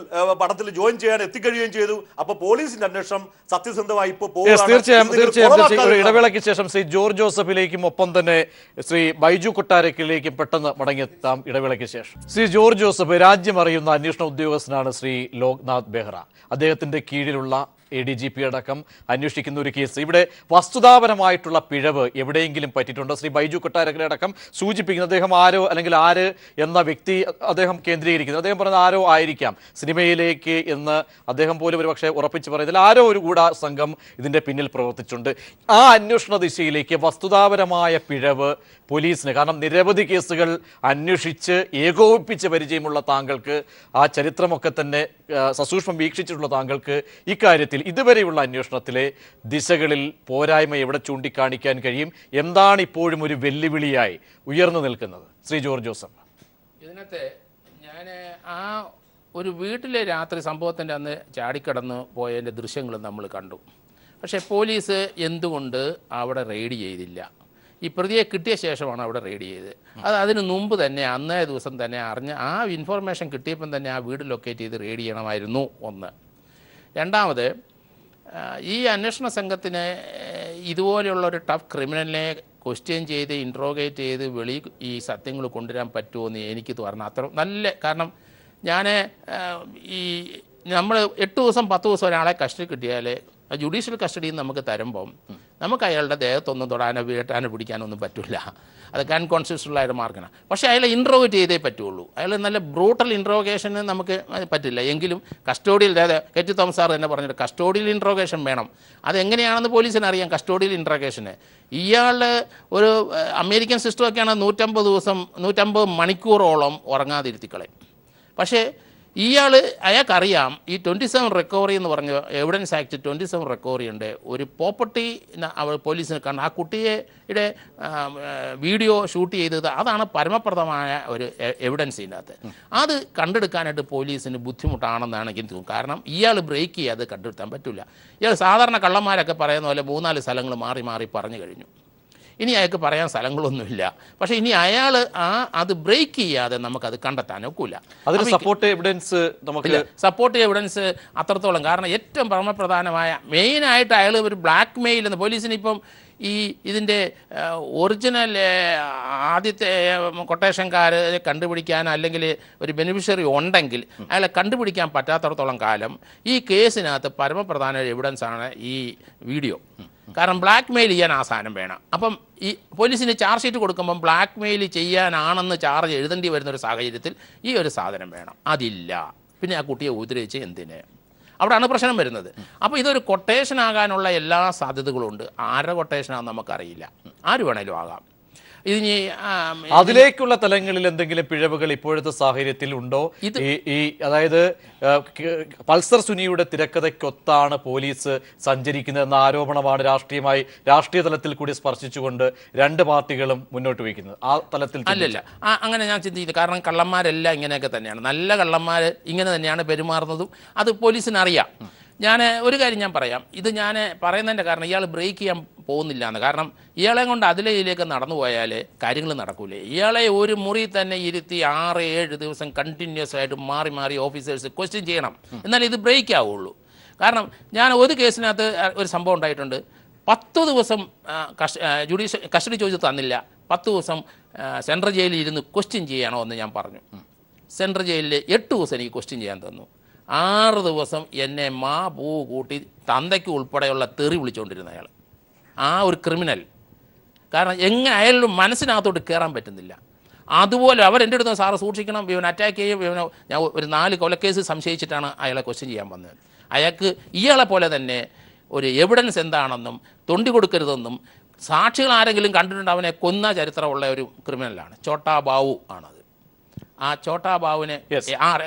S6: പടത്തിൽ ജോയിൻ ചെയ്യാൻ എത്തിക്കഴിയുകയും ചെയ്തു. അപ്പൊ പോലീസിന്റെ അന്വേഷണം സത്യസന്ധമായി ഇപ്പോൾ
S1: തീർച്ചയായും ഇടവേളയ്ക്ക് ശേഷം ശ്രീ ജോർജ് ജോസഫിലേക്കും ഒപ്പം തന്നെ ശ്രീ ബൈജു കൊട്ടാരക്കലിലേക്കും പെട്ടെന്ന് മടങ്ങിയെത്താം. ഇടവേളയ്ക്ക് ശേഷം ശ്രീ ജോർജ് ജോസഫ് രാജ്യം അറിയുന്ന അന്വേഷണ ഉദ്യോഗസ്ഥനാണ് ശ്രീ ലോക്നാഥ് ബെഹ്റ. അദ്ദേഹത്തിന്റെ കീഴിലുള്ള ADGP അടക്കം അന്വേഷിക്കുന്ന ഒരു കേസ്. ഇവിടെ വസ്തുതാപരമായിട്ടുള്ള പിഴവ് എവിടെയെങ്കിലും പറ്റിയിട്ടുണ്ടോ? ശ്രീ ബൈജു കൊട്ടാരക്കര അടക്കം സൂചിപ്പിക്കുന്നത് അദ്ദേഹം ആരോ അല്ലെങ്കിൽ ആര് എന്ന വ്യക്തി അദ്ദേഹം കേന്ദ്രീകരിക്കുന്നത്. അദ്ദേഹം പറയുന്നത് ആരോ ആയിരിക്കാം സിനിമയിലേക്ക് എന്ന് അദ്ദേഹം പോലും ഒരു പക്ഷേ ഉറപ്പിച്ച് പറയുന്നതിൽ ആരോ ഒരു ഗൂഢ സംഘം ഇതിൻ്റെ പിന്നിൽ പ്രവർത്തിച്ചിട്ടുണ്ട്. ആ അന്വേഷണ ദിശയിലേക്ക് വസ്തുതാപരമായ പിഴവ് പോലീസിന്, കാരണം നിരവധി കേസുകൾ അന്വേഷിച്ച് ഏകോപിപ്പിച്ച് പരിചയമുള്ള താങ്കൾക്ക്, ആ ചരിത്രമൊക്കെ തന്നെ സസൂക്ഷ്മം വീക്ഷിച്ചിട്ടുള്ള താങ്കൾക്ക് ഇക്കാര്യത്തിൽ ഇതുവരെയുള്ള അന്വേഷണത്തിലെ ദിശകളിൽ പോരായ്മ എവിടെ ചൂണ്ടിക്കാണിക്കാൻ കഴിയും? എന്താണ് ഇപ്പോഴും ഒരു വെല്ലുവിളിയായി ഉയർന്നു നിൽക്കുന്നത്? Shri George Joseph.
S2: ഇതിനകത്ത് ഞാൻ ആ ഒരു വീട്ടിലെ രാത്രി സംഭവത്തിൻ്റെ അന്ന് ചാടിക്കടന്ന് പോയതിൻ്റെ ദൃശ്യങ്ങൾ നമ്മൾ കണ്ടു. പക്ഷേ പോലീസ് എന്തുകൊണ്ട് അവിടെ റെയ്ഡ് ചെയ്തില്ല? ഈ പ്രതിയെ കിട്ടിയ ശേഷമാണ് അവിടെ റെയ്ഡ് ചെയ്തത്. അതിന് മുമ്പ് തന്നെ അന്നേ ദിവസം തന്നെ അറിഞ്ഞ് ആ ഇൻഫർമേഷൻ കിട്ടിയപ്പം തന്നെ ആ വീട് ലൊക്കേറ്റ് ചെയ്ത് റെയ്ഡ് ചെയ്യണമായിരുന്നു. ഒന്ന്. രണ്ടാമത്, ഈ അന്വേഷണ സംഘത്തിന് ഇതുപോലെയുള്ള ഒരു ടഫ് ക്രിമിനലിനെ ക്വസ്റ്റ്യൻ ചെയ്ത് ഇൻട്രോഗേറ്റ് ചെയ്ത് ഈ സത്യങ്ങൾ കൊണ്ടുവരാൻ പറ്റുമോ എന്ന് എനിക്ക് തോന്നുന്നു. അത്ര നല്ല, കാരണം ഞാൻ നമ്മൾ 8 ദിവസം 10 ദിവസം ഒരാളെ കസ്റ്റഡി കിട്ടിയാൽ ജുഡീഷ്യൽ കസ്റ്റഡിയിൽ നമുക്ക് തരുമ്പം നമുക്ക് അയാളുടെ ദേഹത്തൊന്നും തൊടാനോ വീട്ടാനോ പിടിക്കാനോ ഒന്നും പറ്റില്ല. അതൊക്കെ അൺകോൺസ്റ്റിറ്റ്യൂഷണലായ മാർക്കാണ്. പക്ഷേ അയാളെ ഇൻട്രോഗേറ്റ് ചെയ്തേ പറ്റുള്ളൂ. അയാൾ നല്ല ബ്രൂട്ടൽ ഇൻട്രോഗേഷന് നമുക്ക് പറ്റില്ല. എങ്കിലും കസ്റ്റോഡിയൽ, അതായത് കെറ്റി തോമസ് സാർ തന്നെ പറഞ്ഞിട്ട് കസ്റ്റോഡിയൽ ഇൻട്രോഗേഷൻ വേണം. അതെങ്ങനെയാണെന്ന് പോലീസിന് അറിയാം. കസ്റ്റോഡിയൽ ഇൻട്രോഗേഷന് ഇയാൾ ഒരു അമേരിക്കൻ സിസ്റ്റമൊക്കെയാണ് 150 ദിവസം 150 മണിക്കൂറോളം ഉറങ്ങാതിരുത്തിക്കളയും. പക്ഷേ അയാൾക്കറിയാം ഈ 27 റിക്കവറി എന്ന് പറഞ്ഞ എവിഡൻസ് ആക്ട് 27 റിക്കവറി ഉണ്ട്. ഒരു പ്രോപ്പർട്ടി പോലീസിന് കാണും. ആ കുട്ടിയുടെ വീഡിയോ ഷൂട്ട് ചെയ്തത് അതാണ് പരമപ്രദമായ ഒരു എവിഡൻസ് ഇതിനകത്ത്. അത് കണ്ടെടുക്കാനായിട്ട് പോലീസിന് ബുദ്ധിമുട്ടാണെന്നാണ് എനിക്ക് തോന്നുന്നത്. കാരണം ഇയാൾ ബ്രേക്ക് ചെയ്യാതെ കണ്ടെടുത്താൻ പറ്റില്ല. ഇയാൾ സാധാരണ കള്ളന്മാരൊക്കെ പറയുന്ന പോലെ 3-4 സ്ഥലങ്ങൾ മാറി മാറി പറഞ്ഞു കഴിഞ്ഞു. ഇനി അയാൾക്ക് പറയാൻ സ്ഥലങ്ങളൊന്നുമില്ല. പക്ഷേ ഇനി അയാൾ അത് ബ്രേക്ക് ചെയ്യാതെ നമുക്കത് കണ്ടെത്താനൊക്കില്ല.
S1: അതിന് സപ്പോർട്ട് എവിഡൻസ് നമുക്ക്
S2: സപ്പോർട്ട് എവിഡൻസ് അത്രത്തോളം. കാരണം ഏറ്റവും പരമപ്രധാനമായ മെയിനായിട്ട് അയാൾ ഒരു ബ്ലാക്ക് മെയിൽ എന്ന് പോലീസിന് ഇപ്പം ഇതിൻ്റെ ഒറിജിനൽ ആദ്യത്തെ കൊട്ടേഷൻകാരെ കണ്ടുപിടിക്കാൻ അല്ലെങ്കിൽ ഒരു ബെനിഫിഷ്യറി ഉണ്ടെങ്കിൽ അയാളെ കണ്ടുപിടിക്കാൻ പറ്റാത്തടത്തോളം കാലം ഈ കേസിനകത്ത് പരമപ്രധാന എവിഡൻസാണ് ഈ വീഡിയോ. കാരണം ബ്ലാക്ക് മെയിൽ ചെയ്യാൻ ആ സാധനം വേണം. അപ്പം ഈ പോലീസിന് ചാർജ് ഷീറ്റ് കൊടുക്കുമ്പം ബ്ലാക്ക് മെയിൽ ചെയ്യാനാണെന്ന് ചാർജ് എഴുതേണ്ടി വരുന്നൊരു സാഹചര്യത്തിൽ ഈ ഒരു സാധനം വേണം. അതില്ല. പിന്നെ ആ കുട്ടിയെ ഉപദ്രവിച്ച് എന്തിന്? അവിടെയാണ് പ്രശ്നം വരുന്നത്. അപ്പോൾ ഇതൊരു കൊട്ടേഷൻ ആകാനുള്ള എല്ലാ സാധ്യതകളും ഉണ്ട്. ആരുടെ കൊട്ടേഷനാണെന്ന് നമുക്കറിയില്ല. ആര് വേണേലും ആകാം. ഇതിന്
S1: അതിലേക്കുള്ള തലങ്ങളിൽ എന്തെങ്കിലും പിഴവുകൾ ഇപ്പോഴത്തെ സാഹചര്യത്തിൽ ഉണ്ടോ? അതായത് പൾസർ സുനിയുടെ തിരക്കഥയ്ക്കൊത്താണ് പോലീസ് സഞ്ചരിക്കുന്നതെന്ന ആരോപണമാണ് രാഷ്ട്രീയ തലത്തിൽ കൂടി സ്പർശിച്ചുകൊണ്ട് 2 പാർട്ടികളും മുന്നോട്ട് വയ്ക്കുന്നത്. ആ തലത്തിൽ
S2: അല്ലല്ല, അങ്ങനെ ഞാൻ ചിന്തിക്കുന്നു. കാരണം കള്ളന്മാരെല്ലാം ഇങ്ങനെയൊക്കെ തന്നെയാണ്. നല്ല കള്ളന്മാർ ഇങ്ങനെ തന്നെയാണ് പെരുമാറുന്നതും. അത് പോലീസിനറിയാം. ഞാൻ ഒരു കാര്യം ഞാൻ പറയാം. ഇത് ഞാൻ പറയുന്നതിൻ്റെ കാരണം ഇയാൾ ബ്രേക്ക് ചെയ്യാൻ പോകുന്നില്ല എന്ന്. കാരണം ഇയാളെ കൊണ്ട് ഇതിലേക്ക് നടന്നു പോയാൽ കാര്യങ്ങൾ നടക്കൂലേ. ഇയാളെ ഒരു മുറി തന്നെ ഇരുത്തി 6-7 ദിവസം കണ്ടിന്യൂസ് ആയിട്ട് മാറി മാറി ഓഫീസേഴ്സ് ക്വസ്റ്റ്യൻ ചെയ്യണം. എന്നാലേ ഇത് ബ്രേക്ക് ആവുള്ളൂ. കാരണം ഞാൻ ഒരു കേസിനകത്ത് ഒരു സംഭവം ഉണ്ടായിട്ടുണ്ട്. 10 ദിവസം ജുഡീഷ്യൽ കസ്റ്റഡി ചോദിച്ച് തന്നില്ല. 10 ദിവസം സെൻട്രൽ ജയിലിൽ ഇരുന്ന് ക്വസ്റ്റ്യൻ ചെയ്യണോ എന്ന് ഞാൻ പറഞ്ഞു. സെൻട്രൽ ജയിലിൽ 8 ദിവസം എനിക്ക് ക്വസ്റ്റ്യൻ ചെയ്യാൻ തന്നു. 6 ദിവസം എന്നെ പൂ കൂട്ടി തന്തയ്ക്ക് ഉൾപ്പെടെയുള്ള തെറി വിളിച്ചുകൊണ്ടിരുന്ന അയാൾ, ആ ഒരു ക്രിമിനൽ. കാരണം എങ്ങനെ അയാളുടെ മനസ്സിനകത്തോട്ട് കയറാൻ പറ്റുന്നില്ല. അതുപോലെ അവരെൻ്റെ അടുത്ത് സാറ് സൂക്ഷിക്കണം, ഇവൻ അറ്റാക്ക് ചെയ്യും, ഞാൻ ഒരു 4 കൊലക്കേസ് സംശയിച്ചിട്ടാണ് അയാളെ ക്വസ്റ്റ്യൻ ചെയ്യാൻ വന്നത്. അയാൾക്ക് ഇയാളെ പോലെ തന്നെ ഒരു എവിഡൻസ് എന്താണെന്നും തൊണ്ടി കൊടുക്കരുതെന്നും സാക്ഷികൾ ആരെങ്കിലും കണ്ടിട്ടുണ്ട് അവനെ കൊന്ന ചരിത്രമുള്ള ഒരു ക്രിമിനലാണ്. ചോട്ടാ ബാവു ആണത്. ആ ചോട്ടാ ബാവുവിനെ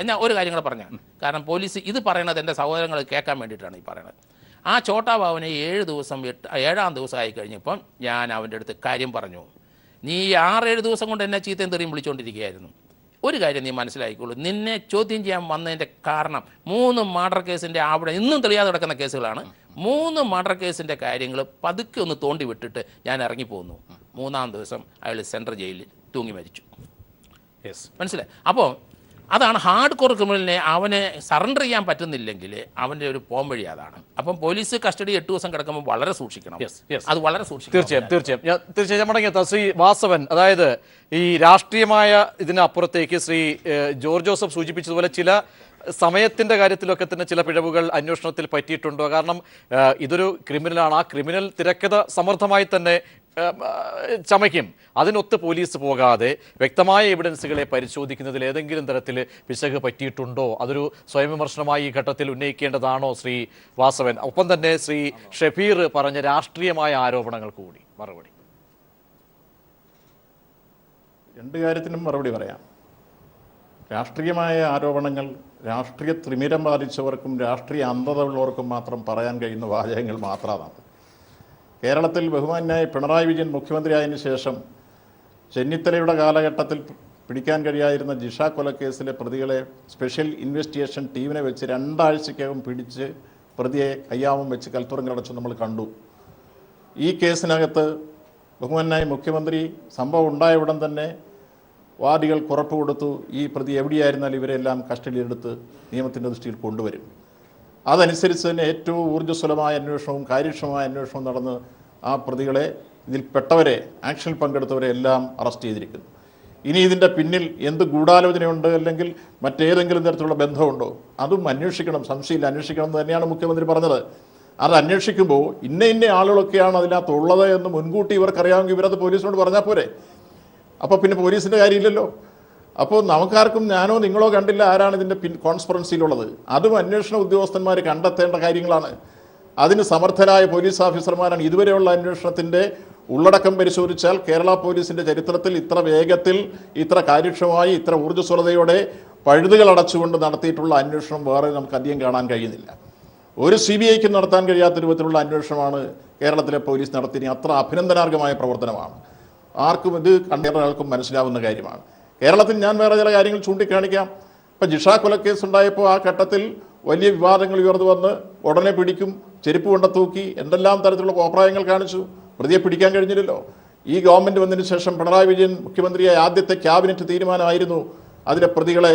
S2: ഞാൻ ഒരു കാര്യം കൂടെ പറഞ്ഞാണ്. കാരണം പോലീസ് ഇത് പറയണത് എൻ്റെ സഹോദരങ്ങൾ കേൾക്കാൻ വേണ്ടിയിട്ടാണ് ഈ പറയണത്. ആ ചോട്ടാ ബാവുവിനെ 7 ദിവസം 7-ാം ദിവസം ആയി കഴിഞ്ഞപ്പം ഞാൻ അവൻ്റെ അടുത്ത് കാര്യം പറഞ്ഞു. നീ 6-7 ദിവസം കൊണ്ട് എന്നെ ചീത്തയും തെറിയും വിളിച്ചുകൊണ്ടിരിക്കുകയായിരുന്നു. ഒരു കാര്യം നീ മനസ്സിലാക്കിക്കോളൂ, നിന്നെ ചോദ്യം ചെയ്യാൻ വന്നതിൻ്റെ കാരണം 3 മർഡർ കേസിൻ്റെ അവിടെ ഇന്നും തെളിയാതെ കിടക്കുന്ന കേസുകളാണ്. 3 മർഡർ കേസിൻ്റെ കാര്യങ്ങൾ പതുക്കെ ഒന്ന് തോണ്ടി വിട്ടിട്ട് ഞാൻ ഇറങ്ങിപ്പോന്നു. 3-ാം ദിവസം അയാൾ സെൻട്രൽ ജയിലിൽ തൂങ്ങി മരിച്ചു. മനസ്സിലായി? അപ്പോൾ അതാണ് ഹാർഡ് കോർ ക്രിമിനലിനെ അവനെ സറണ്ടർ ചെയ്യാൻ പറ്റുന്നില്ലെങ്കിൽ അവൻ്റെ ഒരു പോംവഴി അതാണ്. അപ്പം പോലീസ് കസ്റ്റഡി 8 ദിവസം കിടക്കുമ്പോൾ വളരെ സൂക്ഷിക്കണം. അത് വളരെ സൂക്ഷിക്കണം.
S1: തീർച്ചയായും മടങ്ങിയെത്താം. ശ്രീ വാസവൻ, അതായത് ഈ രാഷ്ട്രീയമായ ഇതിനപ്പുറത്തേക്ക് ശ്രീ ജോർജ് ജോസഫ് സൂചിപ്പിച്ചതുപോലെ ചില സമയത്തിൻ്റെ കാര്യത്തിലൊക്കെ തന്നെ ചില പിഴവുകൾ അന്വേഷണത്തിൽ പറ്റിയിട്ടുണ്ടോ? കാരണം ഇതൊരു ക്രിമിനലാണ്. ആ ക്രിമിനൽ തിരക്കഥ സമർത്ഥമായി തന്നെ ചമയ്ക്കും. അതിനൊത്ത് പോലീസ് പോകാതെ വ്യക്തമായ എവിഡൻസുകളെ പരിശോധിക്കുന്നതിൽ ഏതെങ്കിലും തരത്തിൽ പിശക് പറ്റിയിട്ടുണ്ടോ? അതൊരു സ്വയം വിമർശനമായി ഈ ഘട്ടത്തിൽ ഉന്നയിക്കേണ്ടതാണോ ശ്രീ വാസവൻ? ഒപ്പം തന്നെ ശ്രീ ഷഫീർ പറഞ്ഞ രാഷ്ട്രീയമായ ആരോപണങ്ങൾ കൂടി മറുപടി.
S4: 2 കാര്യത്തിനും മറുപടി പറയാം. രാഷ്ട്രീയമായ ആരോപണങ്ങൾ രാഷ്ട്രീയ ത്രിമിരം ബാധിച്ചവർക്കും രാഷ്ട്രീയ അന്ധത ഉള്ളവർക്കും മാത്രം പറയാൻ കഴിയുന്ന വാചകങ്ങൾ മാത്രമാണ്. കേരളത്തിൽ ബഹുമാന്യായ പിണറായി വിജയൻ മുഖ്യമന്ത്രിയായതിനു ശേഷം ചെന്നിത്തലയുടെ കാലഘട്ടത്തിൽ പിടിക്കാൻ കഴിയാതിരുന്ന ജിഷ കൊലക്കേസിലെ പ്രതികളെ സ്പെഷ്യൽ ഇൻവെസ്റ്റിഗേഷൻ ടീമിനെ വെച്ച് 2 ആഴ്ചയ്ക്കകം പിടിച്ച് പ്രതിയെ കയ്യാമം വെച്ച് കൽത്തുറങ്ങിലടച്ച് നമ്മൾ കണ്ടു. ഈ കേസിനകത്ത് ബഹുമാനായ മുഖ്യമന്ത്രി സംഭവം ഉണ്ടായ ഉടൻ തന്നെ വാദികൾ ഉറപ്പ് കൊടുത്തു, ഈ പ്രതി എവിടെയായിരുന്നാലും ഇവരെല്ലാം കസ്റ്റഡിയിലെടുത്ത് നിയമത്തിൻ്റെ ദൃഷ്ടിയിൽ കൊണ്ടുവരും. അതനുസരിച്ച് തന്നെ ഏറ്റവും ഊർജ്ജസ്വലമായ അന്വേഷണവും കാര്യക്ഷമമായ അന്വേഷണവും നടന്ന് ആ പ്രതികളെ, ഇതിൽപ്പെട്ടവരെ, ആക്ഷനിൽ പങ്കെടുത്തവരെ എല്ലാം അറസ്റ്റ് ചെയ്തിരിക്കുന്നു. ഇനി ഇതിൻ്റെ പിന്നിൽ എന്ത് ഗൂഢാലോചനയുണ്ട് അല്ലെങ്കിൽ മറ്റേതെങ്കിലും തരത്തിലുള്ള ബന്ധമുണ്ടോ അതും അന്വേഷിക്കണം, സംശയമില്ല അന്വേഷിക്കണം എന്ന് തന്നെയാണ് മുഖ്യമന്ത്രി പറഞ്ഞത്. അത് അന്വേഷിക്കുമ്പോൾ ഇന്ന ആളുകളൊക്കെയാണ് അതിനകത്തുള്ളത് എന്ന് മുൻകൂട്ടി ഇവർക്കറിയാമെങ്കിൽ ഇവരത് പോലീസിനോട് പറഞ്ഞാൽ പോരെ. അപ്പോൾ പിന്നെ പോലീസിൻ്റെ കാര്യമില്ലല്ലോ. അപ്പോൾ നമുക്കാർക്കും ഞാനോ നിങ്ങളോ കണ്ടില്ല ആരാണ് ഇതിൻ്റെ കോൺസ്പിറൻസിയിലുള്ളത്. അതും അന്വേഷണ ഉദ്യോഗസ്ഥന്മാർ കണ്ടെത്തേണ്ട കാര്യങ്ങളാണ്. അതിന് സമർത്ഥരായ പോലീസ് ഓഫീസർമാരാണ്. ഇതുവരെയുള്ള അന്വേഷണത്തിൻ്റെ ഉള്ളടക്കം പരിശോധിച്ചാൽ കേരള പോലീസിൻ്റെ ചരിത്രത്തിൽ ഇത്ര വേഗത്തിൽ, ഇത്ര കാര്യക്ഷമമായി, ഇത്ര ഊർജ്ജസ്വലതയോടെ പഴുതുകൾ അടച്ചുകൊണ്ട് നടത്തിയിട്ടുള്ള അന്വേഷണം വേറെ നമുക്ക് അധികം കാണാൻ കഴിയുന്നില്ല. ഒരു CBIക്ക് നടത്താൻ കഴിയാത്ത രൂപത്തിലുള്ള അന്വേഷണമാണ് കേരളത്തിലെ പോലീസ് നടത്തിയ അത്ര അഭിനന്ദനാർഹമായ പ്രവർത്തനമാണ്. ആർക്കും ഇത് കണ്ടയാൾക്കും മനസ്സിലാവുന്ന കാര്യമാണ്. കേരളത്തിൽ ഞാൻ വേറെ ചില കാര്യങ്ങൾ ചൂണ്ടിക്കാണിക്കാം. ഇപ്പം ജിഷ കൊലക്കേസ് ഉണ്ടായപ്പോൾ ആ ഘട്ടത്തിൽ വലിയ വിവാദങ്ങൾ ഉയർന്നു വന്ന് ഉടനെ പിടിക്കും, ചെരുപ്പ് കൊണ്ട തൂക്കി, എന്തെല്ലാം തരത്തിലുള്ള കോപ്രായങ്ങൾ കാണിച്ചു. പ്രതിയെ പിടിക്കാൻ കഴിഞ്ഞില്ലല്ലോ. ഈ ഗവൺമെൻറ് വന്നതിന് ശേഷം പിണറായി വിജയൻ മുഖ്യമന്ത്രിയായ ആദ്യത്തെ ക്യാബിനറ്റ് തീരുമാനമായിരുന്നു അതിലെ പ്രതികളെ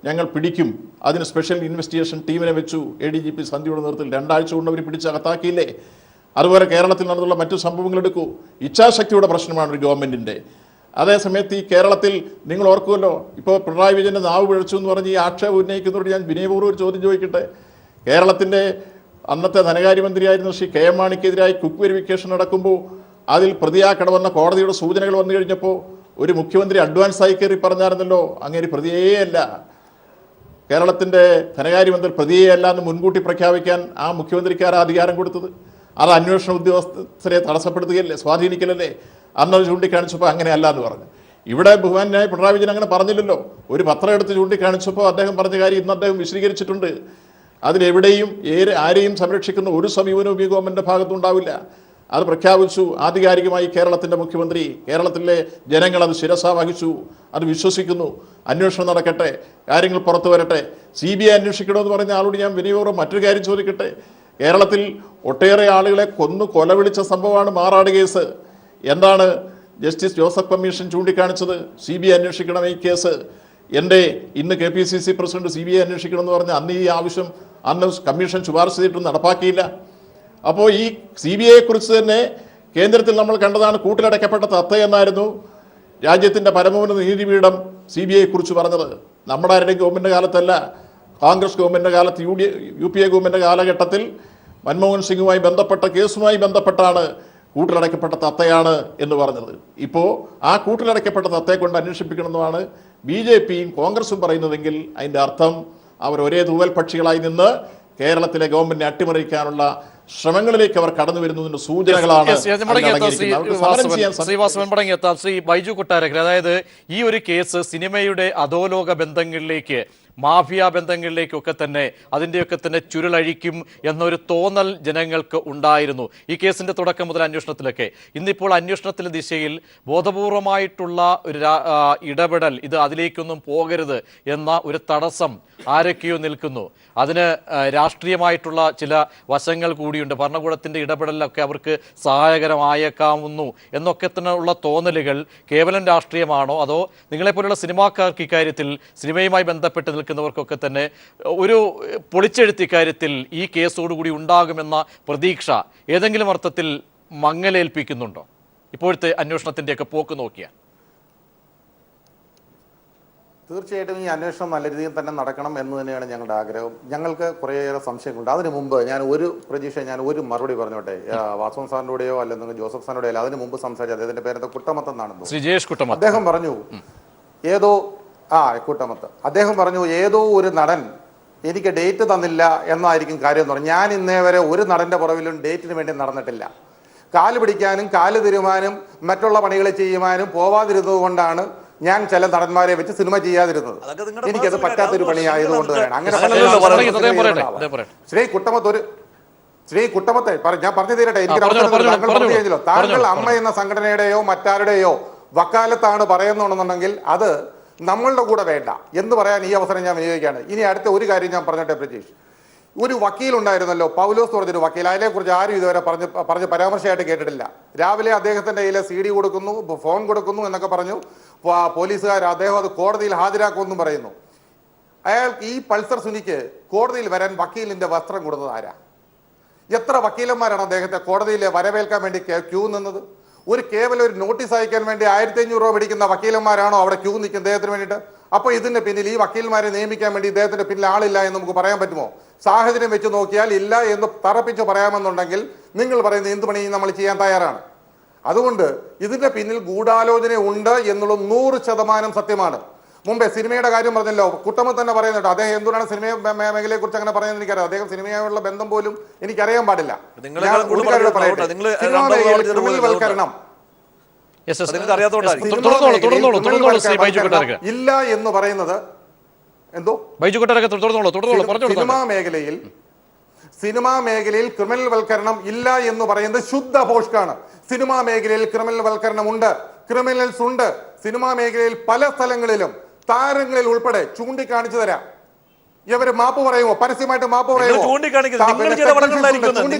S4: ഞങ്ങൾ പിടിക്കും, അതിന് സ്പെഷ്യൽ ഇൻവെസ്റ്റിഗേഷൻ ടീമിനെ വെച്ചു. ADGP സന്ധ്യയുടെ നേതൃത്വത്തിൽ 2 ആഴ്ച കൊണ്ട് അവർ പിടിച്ച് അകത്താക്കിയില്ലേ. അതുപോലെ കേരളത്തിൽ നടന്നുള്ള മറ്റു സംഭവങ്ങൾ എടുക്കൂ. ഇച്ഛാശക്തിയുടെ പ്രശ്നമാണ് ഒരു ഗവൺമെൻറ്റിൻ്റെ. അതേസമയത്ത് ഈ കേരളത്തിൽ നിങ്ങൾ ഓർക്കുമല്ലോ, ഇപ്പോൾ പിണറായി വിജയൻ്റെ നാവ് പിഴച്ചു എന്ന് പറഞ്ഞ് ഈ ആക്ഷേപം ഉന്നയിക്കുന്നതോട് ഞാൻ വിനയപൂർവ്വം ഒരു ചോദ്യം ചോദിക്കട്ടെ. കേരളത്തിൻ്റെ അന്നത്തെ ധനകാര്യമന്ത്രിയായിരുന്ന ശ്രീ KM മാണിക്കെതിരായി ക്വിക്ക് വെരിഫിക്കേഷൻ നടക്കുമ്പോൾ അതിൽ പ്രതിയാക്കണമെന്ന കോടതിയുടെ സൂചനകൾ വന്നു കഴിഞ്ഞപ്പോൾ ഒരു മുഖ്യമന്ത്രി അഡ്വാൻസായി കയറി പറഞ്ഞായിരുന്നല്ലോ, അങ്ങനെ പ്രതിയേ അല്ല, കേരളത്തിൻ്റെ ധനകാര്യമന്ത്രി പ്രതിയേ അല്ല എന്ന് മുൻകൂട്ടി പ്രഖ്യാപിക്കാൻ ആ മുഖ്യമന്ത്രിക്കാരാ അധികാരം കൊടുത്തത്. അത് അന്വേഷണ ഉദ്യോഗസ്ഥരെ തടസ്സപ്പെടുത്തുകയല്ലേ, സ്വാധീനിക്കലല്ലേ. അന്നത് ചൂണ്ടിക്കാണിച്ചപ്പോൾ അങ്ങനെയല്ല എന്ന് പറഞ്ഞു. ഇവിടെ ബഹുമാനായ പിണറായി വിജയൻ അങ്ങനെ പറഞ്ഞില്ലല്ലോ. ഒരു പത്രം എടുത്ത് ചൂണ്ടിക്കാണിച്ചപ്പോൾ അദ്ദേഹം പറഞ്ഞ കാര്യം ഇന്ന് അദ്ദേഹം വിശദീകരിച്ചിട്ടുണ്ട്. അതിലെവിടെയും ആരെയും സംരക്ഷിക്കുന്ന ഒരു സമീപനവും ഈ ഗവൺമെൻറ്റിൻ്റെ ഭാഗത്തുണ്ടാവില്ല. അത് പ്രഖ്യാപിച്ചു ആധികാരികമായി കേരളത്തിൻ്റെ മുഖ്യമന്ത്രി. കേരളത്തിലെ ജനങ്ങൾ അത് ശിരസാ വഹിച്ചു, അത് വിശ്വസിക്കുന്നു. അന്വേഷണം നടക്കട്ടെ, കാര്യങ്ങൾ പുറത്തു വരട്ടെ. CBI അന്വേഷിക്കണമെന്ന് പറഞ്ഞ ആളോട് ഞാൻ വിനയപൂർവ്വം മറ്റൊരു കാര്യം ചോദിക്കട്ടെ. കേരളത്തിൽ ഒട്ടേറെ ആളുകളെ കൊലവിളിച്ച സംഭവമാണ് മാറാട് കേസ്. എന്താണ് ജസ്റ്റിസ് ജോസഫ് കമ്മീഷൻ ചൂണ്ടിക്കാണിച്ചത്? CBI അന്വേഷിക്കണം ഈ കേസ്. എൻ്റെ ഇന്ന് KPCC പ്രസിഡന്റ് CBI അന്വേഷിക്കണമെന്ന് പറഞ്ഞ് അന്ന് ഈ ആവശ്യം അന്ന് കമ്മീഷൻ ശുപാർശ ചെയ്തിട്ടും നടപ്പാക്കിയില്ല. അപ്പോൾ ഈ CBIയെക്കുറിച്ച് തന്നെ കേന്ദ്രത്തിൽ നമ്മൾ കണ്ടതാണ് കൂട്ടിലടയ്ക്കപ്പെട്ട തത്തയെന്നായിരുന്നു രാജ്യത്തിൻ്റെ പരമോന്നത നീതിപീഠം CBIയെക്കുറിച്ച് പറഞ്ഞത്. നമ്മുടെ ആരുടെയും ഗവൺമെൻറ് കാലത്തല്ല, കോൺഗ്രസ് ഗവൺമെൻറ് കാലത്ത് UPA ഗവൺമെൻറ് കാലഘട്ടത്തിൽ മൻമോഹൻ സിംഗുമായി ബന്ധപ്പെട്ട കേസുമായി ബന്ധപ്പെട്ടാണ് കൂട്ടിലടയ്ക്കപ്പെട്ട തത്തയാണ് എന്ന് പറഞ്ഞത്. ഇപ്പോൾ ആ കൂട്ടിലടയ്ക്കപ്പെട്ട തത്തയെ കൊണ്ട് അന്വേഷിപ്പിക്കണമെന്നാണ് BJPയും കോൺഗ്രസും പറയുന്നതെങ്കിൽ അതിൻ്റെ അർത്ഥം അവർ ഒരേ തൂവൽ പക്ഷികളായി നിന്ന് കേരളത്തിലെ ഗവൺമെന്റിനെ അട്ടിമറിക്കാനുള്ള ശ്രമങ്ങളിലേക്ക് അവർ കടന്നു വരുന്നതിന്റെ സൂചനകളാണ്.
S1: ശ്രീവാസവൻ മടങ്ങിയെത്താം. ശ്രീ ബൈജു കൊട്ടാരക്കര, അതായത് ഈ ഒരു കേസ് സിനിമയുടെ അധോലോക ബന്ധങ്ങളിലേക്ക്, മാഫിയ ബന്ധങ്ങളിലേക്കൊക്കെ തന്നെ അതിൻ്റെയൊക്കെ തന്നെ ചുരുളഴിക്കും എന്നൊരു തോന്നൽ ജനങ്ങൾക്ക് ഉണ്ടായിരുന്നു ഈ കേസിൻ്റെ തുടക്കം മുതൽ അന്വേഷണത്തിലൊക്കെ. ഇന്നിപ്പോൾ അന്വേഷണത്തിൻ്റെ ദിശയിൽ ബോധപൂർവമായിട്ടുള്ള ഒരു ഇടപെടൽ, ഇത് അതിലേക്കൊന്നും പോകരുത് എന്ന ഒരു തടസ്സം ആരൊക്കെയോ നിൽക്കുന്നു. അതിന് രാഷ്ട്രീയമായിട്ടുള്ള ചില വശങ്ങൾ കൂടിയുണ്ട്. ഭരണകൂടത്തിൻ്റെ ഇടപെടലൊക്കെ അവർക്ക് സഹായകരമായേക്കാവുന്നു എന്നൊക്കെ തന്നെ ഉള്ള തോന്നലുകൾ കേവലം രാഷ്ട്രീയമാണോ, അതോ നിങ്ങളെപ്പോലുള്ള സിനിമാക്കാർക്ക് ഇക്കാര്യത്തിൽ, സിനിമയുമായി ബന്ധപ്പെട്ട് നിൽക്കുന്നവർക്കൊക്കെ തന്നെ ഒരു പൊളിച്ചെഴുത്ത് ഇക്കാര്യത്തിൽ ഈ കേസോടുകൂടി ഉണ്ടാകുമെന്ന പ്രതീക്ഷ ഏതെങ്കിലും അർത്ഥത്തിൽ മങ്ങലേൽപ്പിക്കുന്നുണ്ടോ ഇപ്പോഴത്തെ അന്വേഷണത്തിൻ്റെയൊക്കെ പോക്ക് നോക്കിയാൽ?
S3: തീർച്ചയായിട്ടും ഈ അന്വേഷണം നല്ല രീതിയിൽ തന്നെ നടക്കണം എന്ന് തന്നെയാണ് ഞങ്ങളുടെ ആഗ്രഹം. ഞങ്ങൾക്ക് കുറേയേറെ സംശയങ്ങളുണ്ട്. അതിനു മുമ്പ് ഞാൻ ഒരു മറുപടി പറഞ്ഞോട്ടെ. വാസവൻ സാറിൻ്റെയോ അല്ലെങ്കിൽ ജോസഫ് സാറിൻ്റെയോ അല്ല, അതിന് മുമ്പ് സംസാരിച്ച അദ്ദേഹത്തിന്റെ പേരെന്താ, കുട്ടമത്ത് എന്നാണെന്ന്.
S1: ശ്രീജേഷ് കുട്ടമത്ത്.
S3: അദ്ദേഹം പറഞ്ഞു അദ്ദേഹം പറഞ്ഞു ഏതോ ഒരു നടൻ എനിക്ക് ഡേറ്റ് തന്നില്ല എന്നായിരിക്കും കാര്യം എന്ന് പറഞ്ഞു. ഞാൻ ഇന്നേ വരെ ഒരു നടന്റെ പുറവിലും ഡേറ്റിന് വേണ്ടി നടന്നിട്ടില്ല. കാല് പിടിക്കാനും കാല് തിരുമാനും മറ്റുള്ള പണികൾ ചെയ്യുവാനും പോവാതിരുന്നത് കൊണ്ടാണ് ഞാൻ ചില നടന്മാരെ വെച്ച് സിനിമ ചെയ്യാതിരുന്നത്. എനിക്കത് പറ്റാത്തൊരു പണിയായതുകൊണ്ട് തന്നെയാണ് അങ്ങനെ. ശ്രീ കുട്ടമത്തെ ഞാൻ പറഞ്ഞു തീരട്ടെ, എനിക്ക് താങ്കൾ പറഞ്ഞു കഴിഞ്ഞല്ലോ. താങ്കൾ അമ്മ എന്ന സംഘടനയുടെയോ മറ്റാരുടെയോ വക്കാലത്താണ് പറയുന്നുണ്ടെന്നുണ്ടെങ്കിൽ അത് നമ്മളുടെ കൂടെ വേണ്ട എന്ന് പറയാൻ ഈ അവസരം ഞാൻ വിനിയോഗിക്കുകയാണ്. ഇനി അടുത്ത ഒരു കാര്യം ഞാൻ പറഞ്ഞോട്ടെ പ്രജീഷ്, ഒരു വക്കീലുണ്ടായിരുന്നല്ലോ, പൗലോസ് പറഞ്ഞൊരു വക്കീൽ, അതിനെക്കുറിച്ച് ആരും ഇതുവരെ പറഞ്ഞ് പരാമർശമായിട്ട് കേട്ടിട്ടില്ല. രാവിലെ അദ്ദേഹത്തിന്റെ കയ്യിൽ CD കൊടുക്കുന്നു, ഫോൺ കൊടുക്കുന്നു എന്നൊക്കെ പറഞ്ഞു. പോലീസുകാർ അദ്ദേഹം അത് കോടതിയിൽ ഹാജരാക്കുമെന്നും പറയുന്നു. അയാൾ ഈ പൾസർ സുനിക്ക് കോടതിയിൽ വരാൻ വക്കീലിന്റെ വസ്ത്രം കൊടുത്തത് ആരാ? എത്ര വക്കീലന്മാരാണ് അദ്ദേഹത്തെ കോടതിയിൽ വരവേൽക്കാൻ വേണ്ടി ക്യൂ നിന്നത്? കേവലം ഒരു നോട്ടീസ് അയക്കാൻ വേണ്ടി 1500 രൂപ മേടിക്കുന്ന വക്കീലന്മാരാണോ അവിടെ ക്യൂ നിൽക്കുന്നത് അദ്ദേഹത്തിന് വേണ്ടിയിട്ട്? അപ്പോൾ ഇതിന്റെ പിന്നിൽ ഈ വക്കീൽമാരെ നിയമിക്കാൻ വേണ്ടി ഇദ്ദേഹത്തിന്റെ പിന്നിൽ ആളില്ല എന്ന് നമുക്ക് പറയാൻ പറ്റുമോ? സാഹചര്യം വെച്ച് നോക്കിയാൽ ഇല്ല എന്ന് തറപ്പിച്ച് പറയാമെന്നുണ്ടെങ്കിൽ നിങ്ങൾ പറയുന്ന എന്ത് പണിയും നമ്മൾ ചെയ്യാൻ തയ്യാറാണ്. അതുകൊണ്ട് ഇതിന്റെ പിന്നിൽ ഗൂഢാലോചന ഉണ്ട് എന്നുള്ളത് 100% സത്യമാണ്. മുമ്പേ സിനിമയുടെ കാര്യം പറഞ്ഞല്ലോ, കുട്ടമ്മ തന്നെ പറയുന്നുണ്ട്. അദ്ദേഹം എന്തുകൊണ്ടാണ് സിനിമ മേഖലയെ കുറിച്ച് അങ്ങനെ പറയുന്നത് എനിക്കറിയാം. അദ്ദേഹം സിനിമയുമായുള്ള ബന്ധം പോലും എനിക്കറിയാൻ പാടില്ല. ഇല്ല എന്ന് പറയുന്നത് എന്തോ സിനിമാ മേഖലയിൽ ക്രിമിനൽ വൽക്കരണം ഇല്ല എന്ന് പറയുന്നത് ശുദ്ധ ഭോഷ്കാണ്. സിനിമാ മേഖലയിൽ ക്രിമിനൽ വൽക്കരണം ഉണ്ട്, ക്രിമിനൽസ് ഉണ്ട്. സിനിമാ മേഖലയിൽ പല സ്ഥലങ്ങളിലും താരങ്ങളിൽ ഉൾപ്പെടെ ചൂണ്ടിക്കാണിച്ചു തരാം. ഇവര് മാപ്പ് പറയുമോ? പരസ്യമായിട്ട് മാപ്പ് പറയുമോ?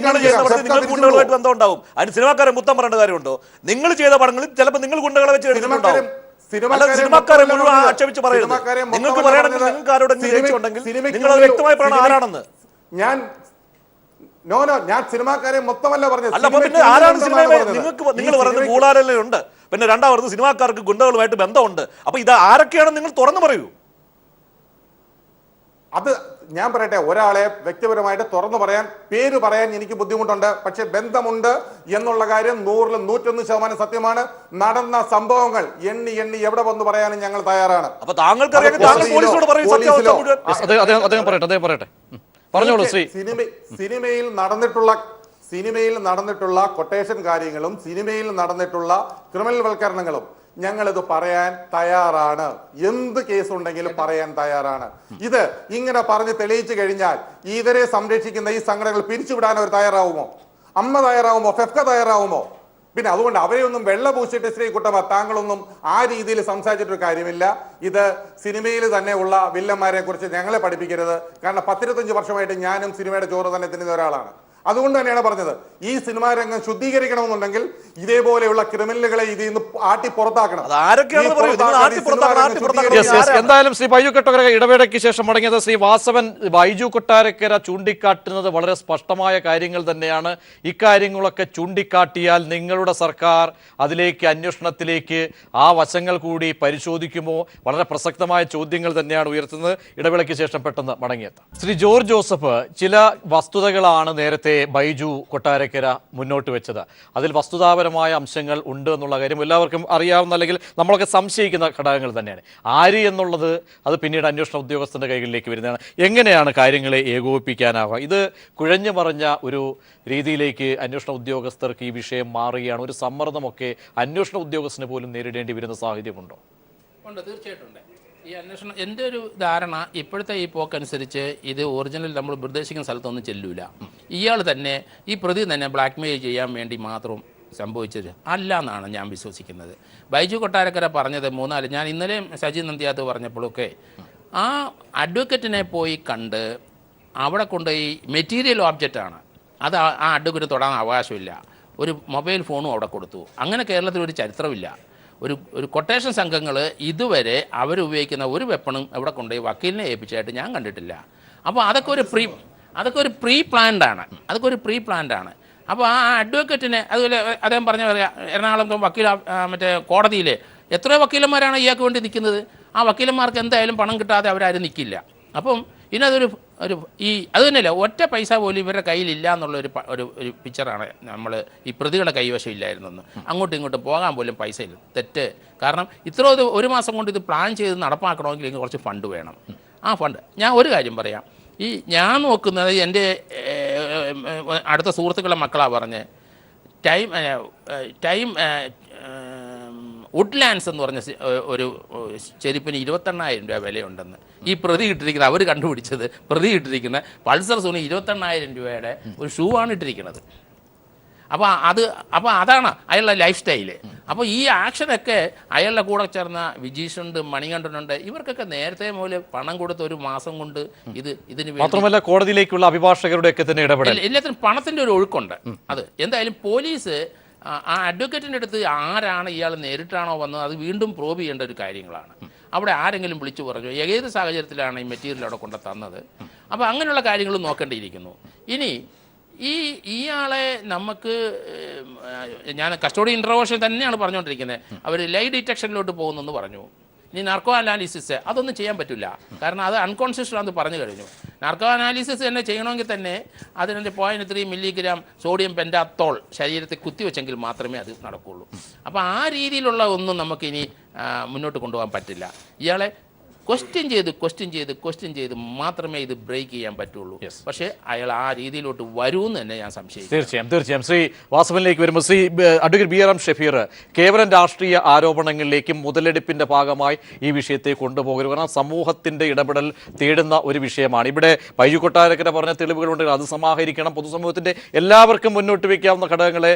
S6: അതിന് സിനിമാക്കാരെ മൊത്തം പറയേണ്ട കാര്യമുണ്ടോ? നിങ്ങൾ ചെയ്ത പടങ്ങളിൽ ചിലപ്പോൾ നിങ്ങൾ ഗുണ്ടകളെ വെച്ച് സിനിമാക്കാരെ മുഴുവൻ ആക്ഷേപിച്ച് പറയരുത്. നിങ്ങൾക്ക് പറയണമെങ്കിൽ നിങ്ങൾക്ക് ആരോടെങ്കിലും ദേഷ്യമുണ്ടെങ്കിൽ നിങ്ങൾ വ്യക്തമായി പറയണം ആരാണെന്ന്.
S3: ഞാൻ സിനിമാക്കാരെ മൊത്തമല്ല പറഞ്ഞത്.
S6: അല്ല, പിന്നെ ആരാണ് സിനിമ? നിങ്ങൾ പറയുന്നത് ഗൂഢാലോചനയുണ്ട്, പിന്നെ രണ്ടാമത് സിനിമാക്കാർക്ക് ഗുണ്ടകളുമായിട്ട് ബന്ധമുണ്ട്. അപ്പൊ ഇത് ആരൊക്കെയാണെന്ന് നിങ്ങൾ തുറന്നു പറയൂ.
S3: അത് ഞാൻ പറയട്ടെ, ഒരാളെ വ്യക്തിപരമായിട്ട് തുറന്നു പറയാൻ, പേര് പറയാൻ എനിക്ക് ബുദ്ധിമുട്ടുണ്ട്. പക്ഷെ ബന്ധമുണ്ട് എന്നുള്ള കാര്യം 100-ൽ 101% സത്യമാണ്. നടന്ന സംഭവങ്ങൾ എണ്ണി എവിടെ വന്ന് പറയാനും ഞങ്ങൾ തയ്യാറാണ്.
S6: അപ്പൊ താങ്കൾക്ക്
S3: സിനിമയിൽ നടന്നിട്ടുള്ള കൊട്ടേഷൻ കാര്യങ്ങളും സിനിമയിൽ നടന്നിട്ടുള്ള ക്രിമിനൽ വൽക്കരണങ്ങളും ഞങ്ങളിത് പറയാൻ തയ്യാറാണ്. എന്ത് കേസുണ്ടെങ്കിലും പറയാൻ തയ്യാറാണ്. ഇത് ഇങ്ങനെ പറഞ്ഞ് തെളിയിച്ചു കഴിഞ്ഞാൽ ഇവരെ സംരക്ഷിക്കുന്ന ഈ സംഘടനകൾ പിരിച്ചുവിടാൻ അവർ തയ്യാറാവുമോ? അമ്മ തയ്യാറാവുമോ? ഫെഫ്ക തയ്യാറാവുമോ? പിന്നെ അതുകൊണ്ട് അവരെയൊന്നും വെള്ളപൂശിട്ട് ശ്രീ കുട്ടമ്മ താങ്കളൊന്നും ആ രീതിയിൽ സംസാരിച്ചിട്ടൊരു കാര്യമില്ല. ഇത് സിനിമയിൽ തന്നെ ഉള്ള വില്ലന്മാരെ കുറിച്ച് ഞങ്ങളെ പഠിപ്പിക്കരുത്. കാരണം 10-25 വർഷമായിട്ട് ഞാനും സിനിമയുടെ ചോറ് തന്നെ തിന്നുന്ന ഒരാളാണ്. അതുകൊണ്ട് തന്നെയാണ് പറഞ്ഞത്, ഈ സിനിമാ രംഗം ശുദ്ധീകരിക്കണമെന്നുണ്ടെങ്കിൽ ഇതേപോലെയുള്ള ക്രിമിനലുകളെ ഇതിൽ നിന്ന് ആട്ടി പുറത്താക്കണം.
S1: എന്തായാലും ശ്രീ ബൈജു കൊട്ടാരക്കര ഇടവേളയ്ക്ക് ശേഷം മടങ്ങിയത് ശ്രീ വാസവൻ, ബൈജു കൊട്ടാരക്കര ചൂണ്ടിക്കാട്ടുന്നത് വളരെ സ്പഷ്ടമായ കാര്യങ്ങൾ തന്നെയാണ്. ഇക്കാര്യങ്ങളൊക്കെ ചൂണ്ടിക്കാട്ടിയാൽ നിങ്ങളുടെ സർക്കാർ അതിലേക്ക് അന്വേഷണത്തിലേക്ക് ആ വശങ്ങൾ കൂടി പരിശോധിക്കുമോ? വളരെ പ്രസക്തമായ ചോദ്യങ്ങൾ തന്നെയാണ് ഉയർത്തുന്നത്. ഇടവേളയ്ക്ക് ശേഷം പെട്ടെന്ന് മടങ്ങിയെത്താം. ശ്രീ ജോർജ് ജോസഫ്, ചില വസ്തുതകളാണ് നേരത്തെ ബൈജു കൊട്ടാരക്കര മുന്നോട്ട് വെച്ചത്. അതിൽ വസ്തുതാപരമായ അംശങ്ങൾ ഉണ്ട് എന്നുള്ള കാര്യം എല്ലാവർക്കും അറിയാവുന്ന, അല്ലെങ്കിൽ നമ്മളൊക്കെ സംശയിക്കുന്ന ഘടകങ്ങൾ തന്നെയാണ്. ആര് എന്നുള്ളത് അത് പിന്നീട് അന്വേഷണ ഉദ്യോഗസ്ഥന്റെ കൈകളിലേക്ക് വരുന്നതാണ്. എങ്ങനെയാണ് കാര്യങ്ങളെ ഏകോപിപ്പിക്കാനാവുക? ഇത് കുഴഞ്ഞു മറിഞ്ഞ ഒരു രീതിയിലേക്ക് അന്വേഷണ ഉദ്യോഗസ്ഥർക്ക് ഈ വിഷയം മാറുകയാണ്. ഒരു സമ്മർദ്ദമൊക്കെ അന്വേഷണ ഉദ്യോഗസ്ഥന് പോലും നേരിടേണ്ടി വരുന്ന സാഹചര്യമുണ്ടോ?
S2: ഉണ്ട്, തീർച്ചയായിട്ടും. ഈ അന്വേഷണം, എൻ്റെ ഒരു ധാരണ ഇപ്പോഴത്തെ ഈ പോക്കനുസരിച്ച് ഇത് ഒറിജിനൽ നമ്മൾ നിർദ്ദേശിക്കുന്ന സ്ഥലത്തൊന്നും ചെല്ലൂല. ഇയാൾ തന്നെ, ഈ പ്രതി തന്നെ ബ്ലാക്ക് മെയിൽ ചെയ്യാൻ വേണ്ടി മാത്രം സംഭവിച്ചത് അല്ല എന്നാണ് ഞാൻ വിശ്വസിക്കുന്നത്. ബൈജു കൊട്ടാരക്കര പറഞ്ഞത് 3-4, ഞാൻ ഇന്നലെ സജി നന്ദിയാത്ത് പറഞ്ഞപ്പോഴൊക്കെ ആ അഡ്വക്കറ്റിനെ പോയി കണ്ട് അവിടെ കൊണ്ടുപോയി മെറ്റീരിയൽ ഓബ്ജക്റ്റാണ് അത്, ആ അഡ്വക്കറ്റ് തൊടാൻ അവകാശമില്ല. ഒരു മൊബൈൽ ഫോണും അവിടെ കൊടുത്തു. അങ്ങനെ കേരളത്തിൽ ഒരു ചരിത്രമില്ല. ഒരു കൊട്ടേഷൻ സംഘങ്ങൾ ഇതുവരെ അവരുപയോഗിക്കുന്ന ഒരു വെപ്പണും അവിടെ കൊണ്ടുപോയി വക്കീലിനെ ഏൽപ്പിച്ചായിട്ട് ഞാൻ കണ്ടിട്ടില്ല. അപ്പോൾ അതൊക്കെ ഒരു പ്രീ പ്ലാൻഡാണ്. അപ്പോൾ ആ അഡ്വക്കറ്റിനെ, അതുപോലെ അദ്ദേഹം പറഞ്ഞ എറണാകുളം വക്കീൽ മറ്റേ കോടതിയിൽ എത്രയോ വക്കീലന്മാരാണ് ഇയാൾക്ക് വേണ്ടി നിൽക്കുന്നത്. ആ വക്കീലന്മാർക്ക് എന്തായാലും പണം കിട്ടാതെ അവരാരും നിൽക്കില്ല. അപ്പം ഇതിനതൊരു അത് തന്നെയല്ല, ഒറ്റ പൈസ പോലും ഇവരുടെ കയ്യിലില്ല എന്നുള്ള ഒരു പിക്ചറാണ് നമ്മൾ ഈ പ്രതികളുടെ കൈവശം ഇല്ലായിരുന്നെന്ന്. അങ്ങോട്ടും ഇങ്ങോട്ടും പോകാൻ പോലും പൈസ ഇല്ല. തെറ്റ്. കാരണം ഒരു മാസം കൊണ്ട് ഇത് പ്ലാൻ ചെയ്ത് നടപ്പാക്കണമെങ്കിൽ എനിക്ക് കുറച്ച് ഫണ്ട് വേണം. ആ ഫണ്ട്, ഞാൻ ഒരു കാര്യം പറയാം, ഞാൻ നോക്കുന്നത് എൻ്റെ അടുത്ത സുഹൃത്തുക്കളുടെ മക്കളാണ് പറഞ്ഞ് ടൈം വുഡ്ലാൻഡ്സ് എന്ന് പറഞ്ഞ ഒരു ചെരുപ്പിന് 28,000 രൂപ വിലയുണ്ടെന്ന് ഈ പ്രതി ഇട്ടിരിക്കുന്നത്. അവർ കണ്ടുപിടിച്ചത് പ്രതി ഇട്ടിരിക്കുന്ന പൾസർ സോണി 28,000 രൂപയുടെ ഒരു ഷൂ ആണ് ഇട്ടിരിക്കുന്നത്. അപ്പോൾ അതാണ് അയാളുടെ ലൈഫ് സ്റ്റൈല്. അപ്പോൾ ഈ ആക്ഷനൊക്കെ അയാളുടെ കൂടെ ചേർന്ന വിജീഷുണ്ട്, മണികണ്ഠനുണ്ട്, ഇവർക്കൊക്കെ നേരത്തെ മുതൽ പണം കൊടുത്ത് ഒരു മാസം കൊണ്ട് ഇതിന്
S1: മാത്രമല്ല കോടതിയിലേക്കുള്ള അഭിഭാഷകരുടെ ഒക്കെ തന്നെ ഇടപെടൽ,
S2: എല്ലാത്തിനും പണത്തിൻ്റെ ഒരു ഒഴുക്കുണ്ട്. അത് എന്തായാലും പോലീസ് ആ അഡ്വക്കേറ്റിൻ്റെ അടുത്ത് ആരാണ് ഇയാൾ നേരിട്ടാണോ വന്നത് അത് വീണ്ടും പ്രൂവ് ചെയ്യേണ്ട ഒരു കാര്യങ്ങളാണ്. അവിടെ ആരെങ്കിലും വിളിച്ചു പറഞ്ഞു ഏത് സാഹചര്യത്തിലാണ് ഈ മെറ്റീരിയൽ അവിടെ കൊണ്ട് തന്നത്, അപ്പോൾ അങ്ങനെയുള്ള കാര്യങ്ങൾ നോക്കേണ്ടിയിരിക്കുന്നു. ഇനി ഇയാളെ നമുക്ക് ഞാൻ കസ്റ്റഡി ഇൻട്രോവേഷൻ തന്നെയാണ് പറഞ്ഞുകൊണ്ടിരിക്കുന്നത്. അവർ ലൈ ഡിറ്റക്ഷനിലോട്ട് പോകുന്നെന്ന് പറഞ്ഞു. ഇനി നാർക്കോ അനാലിസിസ് അതൊന്നും ചെയ്യാൻ പറ്റില്ല, കാരണം അത് അൺകോൺഷ്യസ് ആണെന്ന് പറഞ്ഞു കഴിഞ്ഞു. നാർക്കോ അനാലിസിസ് തന്നെ ചെയ്യണമെങ്കിൽ തന്നെ അതിൻ്റെ 0.3 മില്ലിഗ്രാം സോഡിയം പെൻറ്റാത്തോൾ ശരീരത്തിൽ കുത്തിവെച്ചെങ്കിൽ മാത്രമേ അത് നടക്കുകയുള്ളൂ. അപ്പോൾ ആ രീതിയിലുള്ള ഒന്നും നമുക്കിനി മുന്നോട്ട് കൊണ്ടുപോകാൻ പറ്റില്ല. ഇയാളെ ക്വസ്റ്റ്യൻ ചെയ്ത് മാത്രമേ ഇത് ബ്രേക്ക് ചെയ്യാൻ പറ്റുള്ളൂ. പക്ഷേ അയാൾ ആ രീതിയിലോട്ട് വരുമെന്ന് തന്നെ ഞാൻ സംശയിക്കുന്നു.
S1: തീർച്ചയായും ശ്രീ വാസവനിലേക്ക് വരുമ്പോൾ ശ്രീ അഡ്വക്കേറ്റ് BRM ഷഫീർ, കേവലം രാഷ്ട്രീയ ആരോപണങ്ങളിലേക്കും മുതലെടുപ്പിന്റെ ഭാഗമായി ഈ വിഷയത്തെ കൊണ്ടുപോകരുത്. കാരണം സമൂഹത്തിന്റെ ഇടപെടൽ തേടുന്ന ഒരു വിഷയമാണ്. ഇവിടെ ബൈജു കൊട്ടാരക്കര പറഞ്ഞ തെളിവുകളുണ്ടെങ്കിൽ അത് സമാഹരിക്കണം, പൊതുസമൂഹത്തിന്റെ എല്ലാവർക്കും മുന്നോട്ട് വയ്ക്കാവുന്ന ഘടകങ്ങളെ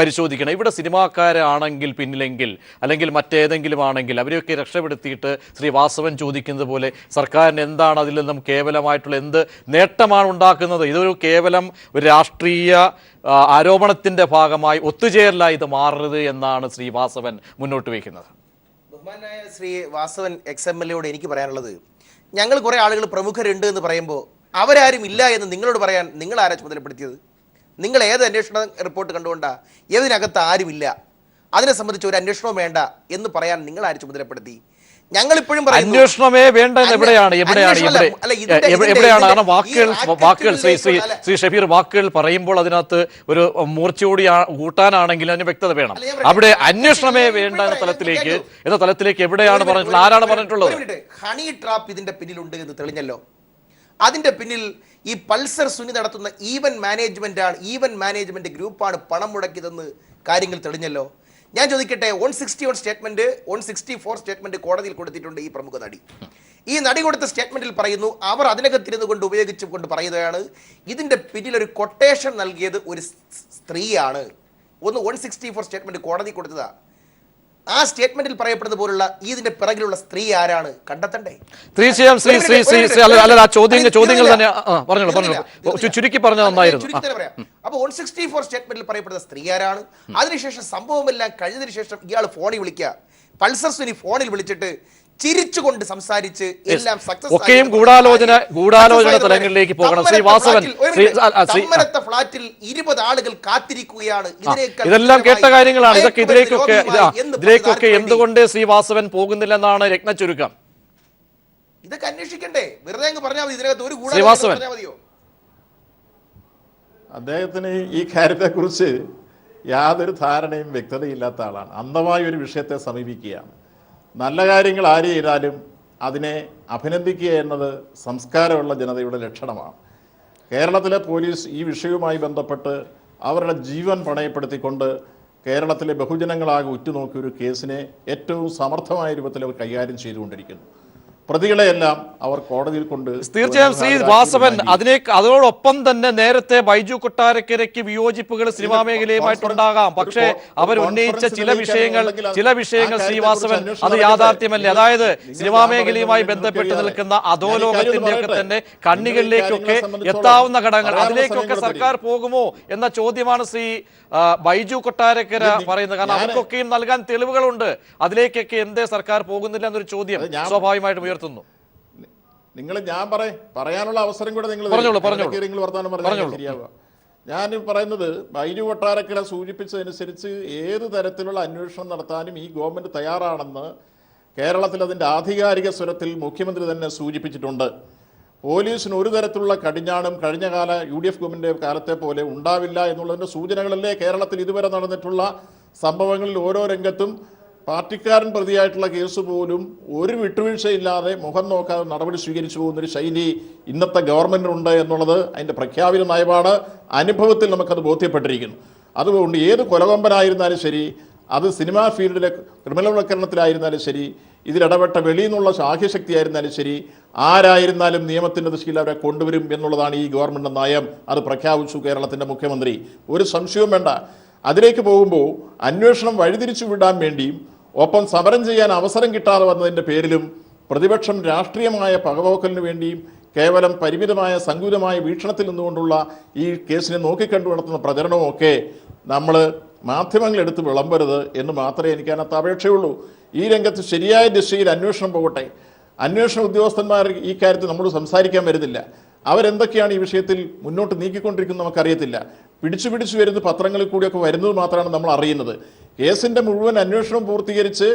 S1: പരിശോധിക്കണം. ഇവിടെ സിനിമാക്കാരാണെങ്കിൽ പിന്നിലെങ്കിൽ അല്ലെങ്കിൽ മറ്റേതെങ്കിലും ആണെങ്കിൽ അവരെയൊക്കെ രക്ഷപ്പെടുത്തിയിട്ട് ശ്രീ വാസവൻ ചോദിക്കുന്നത് പോലെ സർക്കാരിന് എന്താണ് അതിൽ നിന്നും കേവലമായിട്ടുള്ള എന്ത് നേട്ടമാണ് ഉണ്ടാക്കുന്നത്? ഇതൊരു കേവലം ഒരു രാഷ്ട്രീയ ആരോപണത്തിന്റെ ഭാഗമായി ഒത്തുചേരലായി ഇത് മാറരുത് എന്നാണ് ശ്രീ വാസവൻ മുന്നോട്ട് വയ്ക്കുന്നത്.
S5: ബഹുമാനായ ശ്രീ വാസവൻ XMLA എനിക്ക് പറയാനുള്ളത്, ഞങ്ങൾ കുറേ ആളുകൾ പ്രമുഖരുണ്ട് എന്ന് പറയുമ്പോൾ അവരാരും ഇല്ല എന്ന് നിങ്ങളോട് പറയാൻ നിങ്ങൾ ആരാ ചുമതലപ്പെടുത്തിയത്? നിങ്ങൾ ഏത് അന്വേഷണ റിപ്പോർട്ട് കണ്ടുകൊണ്ടാണ് ഏതിനകത്ത് ആരുമില്ല, അതിനെ സംബന്ധിച്ച് ഒരു അന്വേഷണവും വേണ്ട എന്ന് പറയാൻ നിങ്ങൾ ആര് ചുമതലപ്പെടുത്തി? ഞങ്ങൾ ഇപ്പോഴും
S1: അന്വേഷണമേ വേണ്ട എവിടെയാണ്? കാരണം വാക്കുകൾ ശ്രീ ഷഫീർ വാക്കുകൾ പറയുമ്പോൾ അതിനകത്ത് ഒരു മൂർച്ചയോടി കൂട്ടാനാണെങ്കിൽ അതിന് വ്യക്തത വേണം. അവിടെ അന്വേഷണമേ വേണ്ട എന്ന തലത്തിലേക്ക് എവിടെയാണ് പറഞ്ഞിട്ടുള്ളത്? ആരാണ് പറഞ്ഞിട്ടുള്ളത്?
S5: ഹണി ട്രാപ്പ് ഇതിന്റെ പിന്നിലുണ്ട് എന്ന് തെളിഞ്ഞല്ലോ. അതിന്റെ പിന്നിൽ ഈ പൾസർ സുനി നടത്തുന്ന ഈവൻ മാനേജ്മെന്റ് ഗ്രൂപ്പാണ് പണം മുടക്കിയതെന്ന് കാര്യങ്ങൾ തെളിഞ്ഞല്ലോ. ഞാൻ ചോദിക്കട്ടെ, 161 സ്റ്റേറ്റ്മെന്റ് 164 സ്റ്റേറ്റ്മെന്റ് കോടതിയിൽ കൊടുത്തിട്ടുണ്ട് ഈ പ്രമുഖ നടി. ഈ നടി കൊടുത്ത സ്റ്റേറ്റ്മെന്റിൽ പറയുന്നു, അവർ അതിനകത്തിരുന്നു കൊണ്ട് ഉപയോഗിച്ചുകൊണ്ട് പറയുകയാണ് ഇതിന്റെ പിന്നിൽ ഒരു കൊട്ടേഷൻ നൽകിയത് ഒരു സ്ത്രീയാണ്. 164 സ്റ്റേറ്റ്മെന്റ് കോടതി കൊടുത്തതാ. ആ സ്റ്റേറ്റ്മെന്റിൽ പറയപ്പെടുന്ന പോലുള്ള ഇതിന്റെ പിറകിലുള്ള സ്ത്രീ ആരാണ് കണ്ടെത്തണ്ടേ?
S1: തീർച്ചയായും ചോദ്യങ്ങൾ തന്നെ ചുരുക്കി പറഞ്ഞ നന്നായിരുന്നു.
S5: അപ്പൊ 164 സ്റ്റേറ്റ്മെന്റിൽ പറയപ്പെടുന്ന സ്ത്രീ ആരാണ്? അതിനുശേഷം സംഭവമെല്ലാം കഴിഞ്ഞതിന് ശേഷം ഇയാൾ ഫോണിൽ വിളിക്കുക, പൾസർ സുനി ഫോണിൽ വിളിച്ചിട്ട് ചിരിച്ചുകൊണ്ട് സംസാരിച്ച് എല്ലാം
S1: ഒക്കെയും ഗൂഢാലോചന തലങ്ങളിലേക്ക് പോകണം. ശ്രീ വാസവൻ,
S5: ഫ്ളാറ്റിൽ 20 ആളുകൾ കാത്തിരിക്കുകയാണ്.
S1: ഇതെല്ലാം കേട്ട കാര്യങ്ങളാണ്. ഇതിലേക്കൊക്കെ എന്തുകൊണ്ട് ശ്രീ വാസവൻ പോകുന്നില്ലെന്നാണ് രത്ന ചുരുക്കം.
S5: ഇതൊക്കെ അന്വേഷിക്കണ്ടേ? വെറുതെ അങ്ങ് പറഞ്ഞാൽ മതി. ഇതിനകത്ത് ഒരു
S1: ഗൂഢാലോചന
S5: മതിയോ?
S4: അദ്ദേഹത്തിന് ഈ കാര്യത്തെക്കുറിച്ച് യാതൊരു ധാരണയും വ്യക്തതയില്ലാത്ത ആളാണ്. അന്ധമായ ഒരു വിഷയത്തെ സമീപിക്കുകയാണ്. നല്ല കാര്യങ്ങൾ ആര് ചെയ്താലും അതിനെ അഭിനന്ദിക്കുക എന്നത് സംസ്കാരമുള്ള ജനതയുടെ ലക്ഷണമാണ്. കേരളത്തിലെ പോലീസ് ഈ വിഷയവുമായി ബന്ധപ്പെട്ട് അവരുടെ ജീവൻ പണയപ്പെടുത്തിക്കൊണ്ട് കേരളത്തിലെ ബഹുജനങ്ങളാകെ ഉറ്റുനോക്കിയ ഒരു കേസിനെ ഏറ്റവും സമർത്ഥമായ രൂപത്തിൽ അവർ കൈകാര്യം ചെയ്തുകൊണ്ടിരിക്കുന്നു. പ്രതികളെയെല്ലാം അവർ കോടതിയിൽ കൊണ്ട്
S1: തീർച്ചയായും ശ്രീ വാസവൻ അതോടൊപ്പം തന്നെ നേരത്തെ ബൈജു കൊട്ടാരക്കരയ്ക്ക് വിയോജിപ്പുകൾ സിനിമാ മേഖലയുമായിട്ടുണ്ടാകാം. പക്ഷേ അവർ ഉന്നയിച്ച ചില വിഷയങ്ങൾ ശ്രീ വാസവൻ അത് യാഥാർത്ഥ്യമല്ലേ? അതായത് സിനിമാ മേഖലയുമായി ബന്ധപ്പെട്ട് നിൽക്കുന്ന അധോലോകത്തിന്റെ ഒക്കെ തന്നെ കണ്ണികളിലേക്കൊക്കെ എത്താവുന്ന ഘടകങ്ങൾ, അതിലേക്കൊക്കെ സർക്കാർ പോകുമോ എന്ന ചോദ്യമാണ് ശ്രീ ബൈജു കൊട്ടാരക്കര പറയുന്നത്. കാരണം അവർക്കൊക്കെയും നൽകാൻ തെളിവുകളുണ്ട്. അതിലേക്കൊക്കെ എന്തേ സർക്കാർ പോകുന്നില്ല എന്നൊരു ചോദ്യം സ്വാഭാവികമായിട്ടും ഉയർത്തുന്നു.
S4: ഞാൻ പറയാനുള്ള അവസരം കൂടെ നിങ്ങൾ വർത്തമാനം പറഞ്ഞാൽ ശരിയാവുക. ഞാൻ പറയുന്നത് ബൈജു കൊട്ടാരക്കര സൂചിപ്പിച്ചതനുസരിച്ച് ഏത് തരത്തിലുള്ള അന്വേഷണം നടത്താനും ഈ ഗവൺമെന്റ് തയ്യാറാണെന്ന് കേരളത്തിൽ അതിൻ്റെ ആധികാരിക സ്വരത്തിൽ മുഖ്യമന്ത്രി തന്നെ സൂചിപ്പിച്ചിട്ടുണ്ട്. പോലീസിന് ഒരു തരത്തിലുള്ള കടിഞ്ഞാണും കഴിഞ്ഞകാല UDF ഗവൺമെൻറ് കാലത്തെ പോലെ ഉണ്ടാവില്ല എന്നുള്ളതിൻ്റെ സൂചനകളല്ലേ കേരളത്തിൽ ഇതുവരെ നടന്നിട്ടുള്ള സംഭവങ്ങളിൽ ഓരോ രംഗത്തും പാർട്ടിക്കാരൻ പ്രതിയായിട്ടുള്ള കേസ് പോലും ഒരു വിട്ടുവീഴ്ചയില്ലാതെ മുഖം നോക്കാതെ നടപടി സ്വീകരിച്ചു പോകുന്നൊരു ശൈലി ഇന്നത്തെ ഗവൺമെൻറ്റിനുണ്ട് എന്നുള്ളത് അതിൻ്റെ പ്രഖ്യാപിത നയമാണ്. അനുഭവത്തിൽ നമുക്കത് ബോധ്യപ്പെട്ടിരിക്കുന്നു. അതുകൊണ്ട് ഏത് കൊലകൊമ്പനായിരുന്നാലും ശരി, അത് സിനിമാ ഫീൽഡിലെ ക്രിമിനൽ വൽക്കരണത്തിലായിരുന്നാലും ശരി, ഇതിലിടപെട്ട വെളിയിൽ നിന്നുള്ള സാഹ്യശക്തിയായിരുന്നാലും ശരി, ആരായിരുന്നാലും നിയമത്തിൻ്റെ ദിശയിൽ അവരെ കൊണ്ടുവരും എന്നുള്ളതാണ് ഈ ഗവൺമെൻറ് നയം. അത് പ്രഖ്യാപിച്ചു കേരളത്തിൻ്റെ മുഖ്യമന്ത്രി. ഒരു സംശയവും വേണ്ട. അതിലേക്ക് പോകുമ്പോൾ അന്വേഷണം വഴിതിരിച്ചു വിടാൻ വേണ്ടിയും ഒപ്പം സമരം ചെയ്യാൻ അവസരം കിട്ടാതെ വന്നതിൻ്റെ പേരിലും പ്രതിപക്ഷം രാഷ്ട്രീയമായ പകപോക്കലിന് വേണ്ടിയും കേവലം പരിമിതമായ സങ്കുലമായ വീക്ഷണത്തിൽ നിന്നുകൊണ്ടുള്ള ഈ കേസിനെ നോക്കിക്കണ്ടു നടത്തുന്ന പ്രചരണമൊക്കെ നമ്മൾ മാധ്യമങ്ങളെടുത്ത് വിളമ്പരുത് എന്ന് മാത്രമേ എനിക്ക് അതിനകത്ത് അപേക്ഷയുള്ളൂ. ഈ രംഗത്ത് ശരിയായ ദിശയിൽ അന്വേഷണം പോകട്ടെ. അന്വേഷണ ഉദ്യോഗസ്ഥന്മാർ ഈ കാര്യത്തിൽ നമ്മൾ സംസാരിക്കാൻ വരുന്നില്ല. അവരെന്തൊക്കെയാണ് ഈ വിഷയത്തിൽ മുന്നോട്ട് നീക്കിക്കൊണ്ടിരിക്കുന്നത് നമുക്കറിയത്തില്ല. പിടിച്ചു വരുന്ന പത്രങ്ങളിൽ കൂടിയൊക്കെ വരുന്നത് മാത്രമാണ് നമ്മൾ അറിയുന്നത്. കേസിൻ്റെ മുഴുവൻ അന്വേഷണം പൂർത്തീകരിച്ച്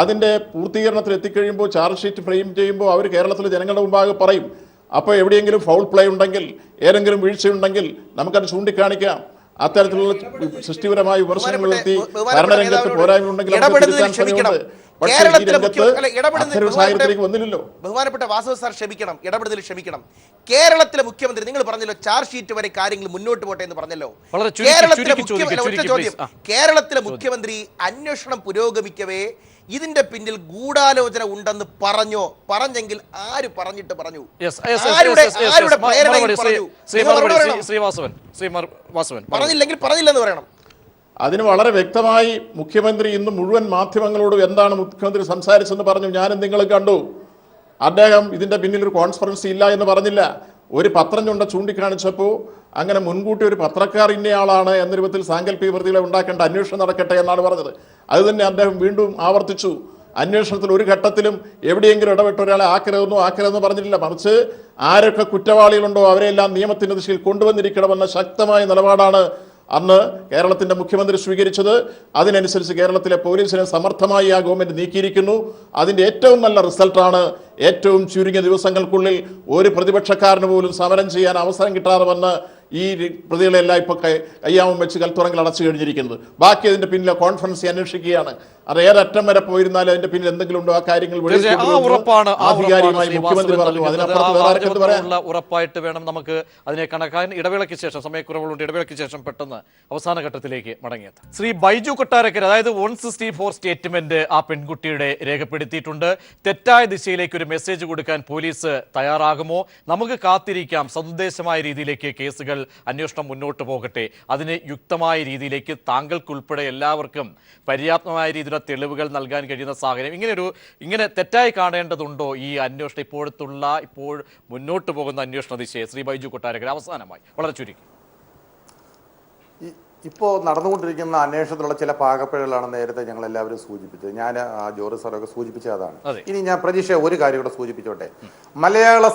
S4: അതിൻ്റെ പൂർത്തീകരണത്തിൽ എത്തിക്കഴിയുമ്പോൾ ചാർജ് ഷീറ്റ് ഫ്രെയിം ചെയ്യുമ്പോൾ അവർ കേരളത്തിലെ ജനങ്ങളുടെ മുമ്പാകെ പറയും. അപ്പോൾ എവിടെയെങ്കിലും ഫൗൾ പ്ലേ ഉണ്ടെങ്കിൽ, ഏതെങ്കിലും വീഴ്ചയുണ്ടെങ്കിൽ നമുക്കത് ചൂണ്ടിക്കാണിക്കാം. അത്തരത്തിലുള്ള സൃഷ്ടിപരമായ വിമർശനങ്ങൾ നടത്തി ഭരണരംഗത്ത് പോരായ്മ ഉണ്ടെങ്കിൽ വന്നില്ലല്ലോ.
S5: ബഹുമാനപ്പെട്ട വാസവ സാർ ക്ഷമിക്കണം, ഇടപെടുന്നതിൽ ക്ഷമിക്കണം. കേരളത്തിലെ മുഖ്യമന്ത്രി, നിങ്ങൾ പറഞ്ഞല്ലോ ചാർജ് ഷീറ്റ് വരെ കാര്യങ്ങൾ മുന്നോട്ട് പോട്ടെ എന്ന് പറഞ്ഞല്ലോ. കേരളത്തിലെ മുഖ്യമന്ത്രി അന്വേഷണം പുരോഗമിക്കവേ ഇതിന്റെ പിന്നിൽ ഗൂഢാലോചന ഉണ്ടെന്ന് പറഞ്ഞെങ്കിൽ ആര് പറഞ്ഞിട്ട് പറഞ്ഞു? പറഞ്ഞില്ലെങ്കിൽ പറഞ്ഞില്ലെന്ന് പറയണം.
S4: അതിന് വളരെ വ്യക്തമായി മുഖ്യമന്ത്രി ഇന്ന് മുഴുവൻ മാധ്യമങ്ങളോടും എന്താണ് മുഖ്യമന്ത്രി സംസാരിച്ചെന്ന് പറഞ്ഞു. ഞാനും നിങ്ങൾ കണ്ടു. അദ്ദേഹം ഇതിന്റെ പിന്നിൽ ഒരു കോൺസ്പെറൻസി ഇല്ല എന്ന് പറഞ്ഞില്ല. ഒരു പത്രം ചൂണ്ടിക്കാണിച്ചപ്പോൾ അങ്ങനെ മുൻകൂട്ടി ഒരു പത്രക്കാർ ഇന്നയാളാണ് എന്ന രൂപത്തിൽ സാങ്കല്പിക പ്രതികളെ ഉണ്ടാക്കേണ്ട അന്വേഷണം നടക്കട്ടെ എന്നാണ് പറഞ്ഞത്. അത് തന്നെ അദ്ദേഹം വീണ്ടും ആവർത്തിച്ചു. അന്വേഷണത്തിൽ ഒരു ഘട്ടത്തിലും എവിടെയെങ്കിലും ഇടപെട്ട ഒരാളെ ആക്കരുതെന്ന് പറഞ്ഞിട്ടില്ല. മറിച്ച് ആരൊക്കെ കുറ്റവാളികളുണ്ടോ അവരെല്ലാം നിയമത്തിന്റെ ദിശയിൽ കൊണ്ടുവന്നിരിക്കണമെന്ന ശക്തമായ നിലപാടാണ് അന്ന് കേരളത്തിൻ്റെ മുഖ്യമന്ത്രി സ്വീകരിച്ചത്. അതിനനുസരിച്ച് കേരളത്തിലെ പോലീസിനെ സമർത്ഥമായി ആ ഗവൺമെൻറ് നീക്കിയിരിക്കുന്നു. അതിൻ്റെ ഏറ്റവും നല്ല റിസൾട്ടാണ് ഏറ്റവും ചുരുങ്ങിയ ദിവസങ്ങൾക്കുള്ളിൽ ഒരു പ്രതിപക്ഷക്കാരന് പോലും സമരം ചെയ്യാൻ അവസരം കിട്ടാതെ വന്ന് ഈ പ്രതികളെല്ലാം ഇപ്പോൾ കയ്യാമം വെച്ച് കൽത്തുറങ്കിൽ അടച്ചു കഴിഞ്ഞിരിക്കുന്നത്. ബാക്കി അതിൻ്റെ പിന്നിലെ കോൺഫറൻസ് അന്വേഷിക്കുകയാണ്. അത് ഏതറ്റം വരെ പോയിരുന്നാലും അതിന്റെ പിന്നിൽ എന്തെങ്കിലും ഉണ്ടോ ആ കാര്യങ്ങൾ ആധികാരികമായി മുഖ്യമന്ത്രി പറഞ്ഞു.
S1: അതിനപ്പുറത്ത് ഉറപ്പായിട്ട് വേണം നമുക്ക് അതിനെ കണക്കാൻ. ഇടവേളയ്ക്ക് ശേഷം, സമയക്കുറവുകളുണ്ട്, ഇടവേളയ്ക്ക് ശേഷം പെട്ടെന്ന് അവസാന ഘട്ടത്തിലേക്ക് മടങ്ങിയെത്താം. ശ്രീ ബൈജു കൊട്ടാരക്കര, അതായത് 164 സ്റ്റേറ്റ്മെന്റ് ആ പെൺകുട്ടിയുടെ രേഖപ്പെടുത്തിയിട്ടുണ്ട്. തെറ്റായ ദിശയിലേക്ക് ഒരു മെസ്സേജ് കൊടുക്കാൻ പോലീസ് തയ്യാറാകുമോ? നമുക്ക് കാത്തിരിക്കാം. സന്ദേശമായ രീതിയിലേക്ക് കേസുകൾ അന്വേഷണം മുന്നോട്ട് പോകട്ടെ. അതിന് യുക്തമായ രീതിയിലേക്ക് താങ്കൾക്കുൾപ്പെടെ എല്ലാവർക്കും പര്യാപ്തമായ രീതിയിലുള്ള തെളിവുകൾ നൽകാൻ കഴിയുന്ന സാഹചര്യം ഇങ്ങനെ തെറ്റായി കാണേണ്ടതുണ്ടോ ഈ അന്വേഷണം ഇപ്പോൾ മുന്നോട്ട് പോകുന്ന അന്വേഷണ ദിശയെ? ശ്രീ ബൈജു കൊട്ടാരക്കര, അവസാനമായി വളരെ ചുരുക്കി.
S3: ഇപ്പോൾ നടന്നുകൊണ്ടിരിക്കുന്ന അന്വേഷണത്തിലുള്ള ചില പാകപ്പിഴകളാണ് നേരത്തെ ഞങ്ങൾ എല്ലാവരും സൂചിപ്പിച്ചത്. ഞാൻ ജോർജ് സാറൊക്കെ സൂചിപ്പിച്ചത് അതാണ്. ഇനി ഞാൻ പ്രതീക്ഷ ഒരു കാര്യം കൂടെ സൂചിപ്പിച്ചോട്ടെ. മലയാള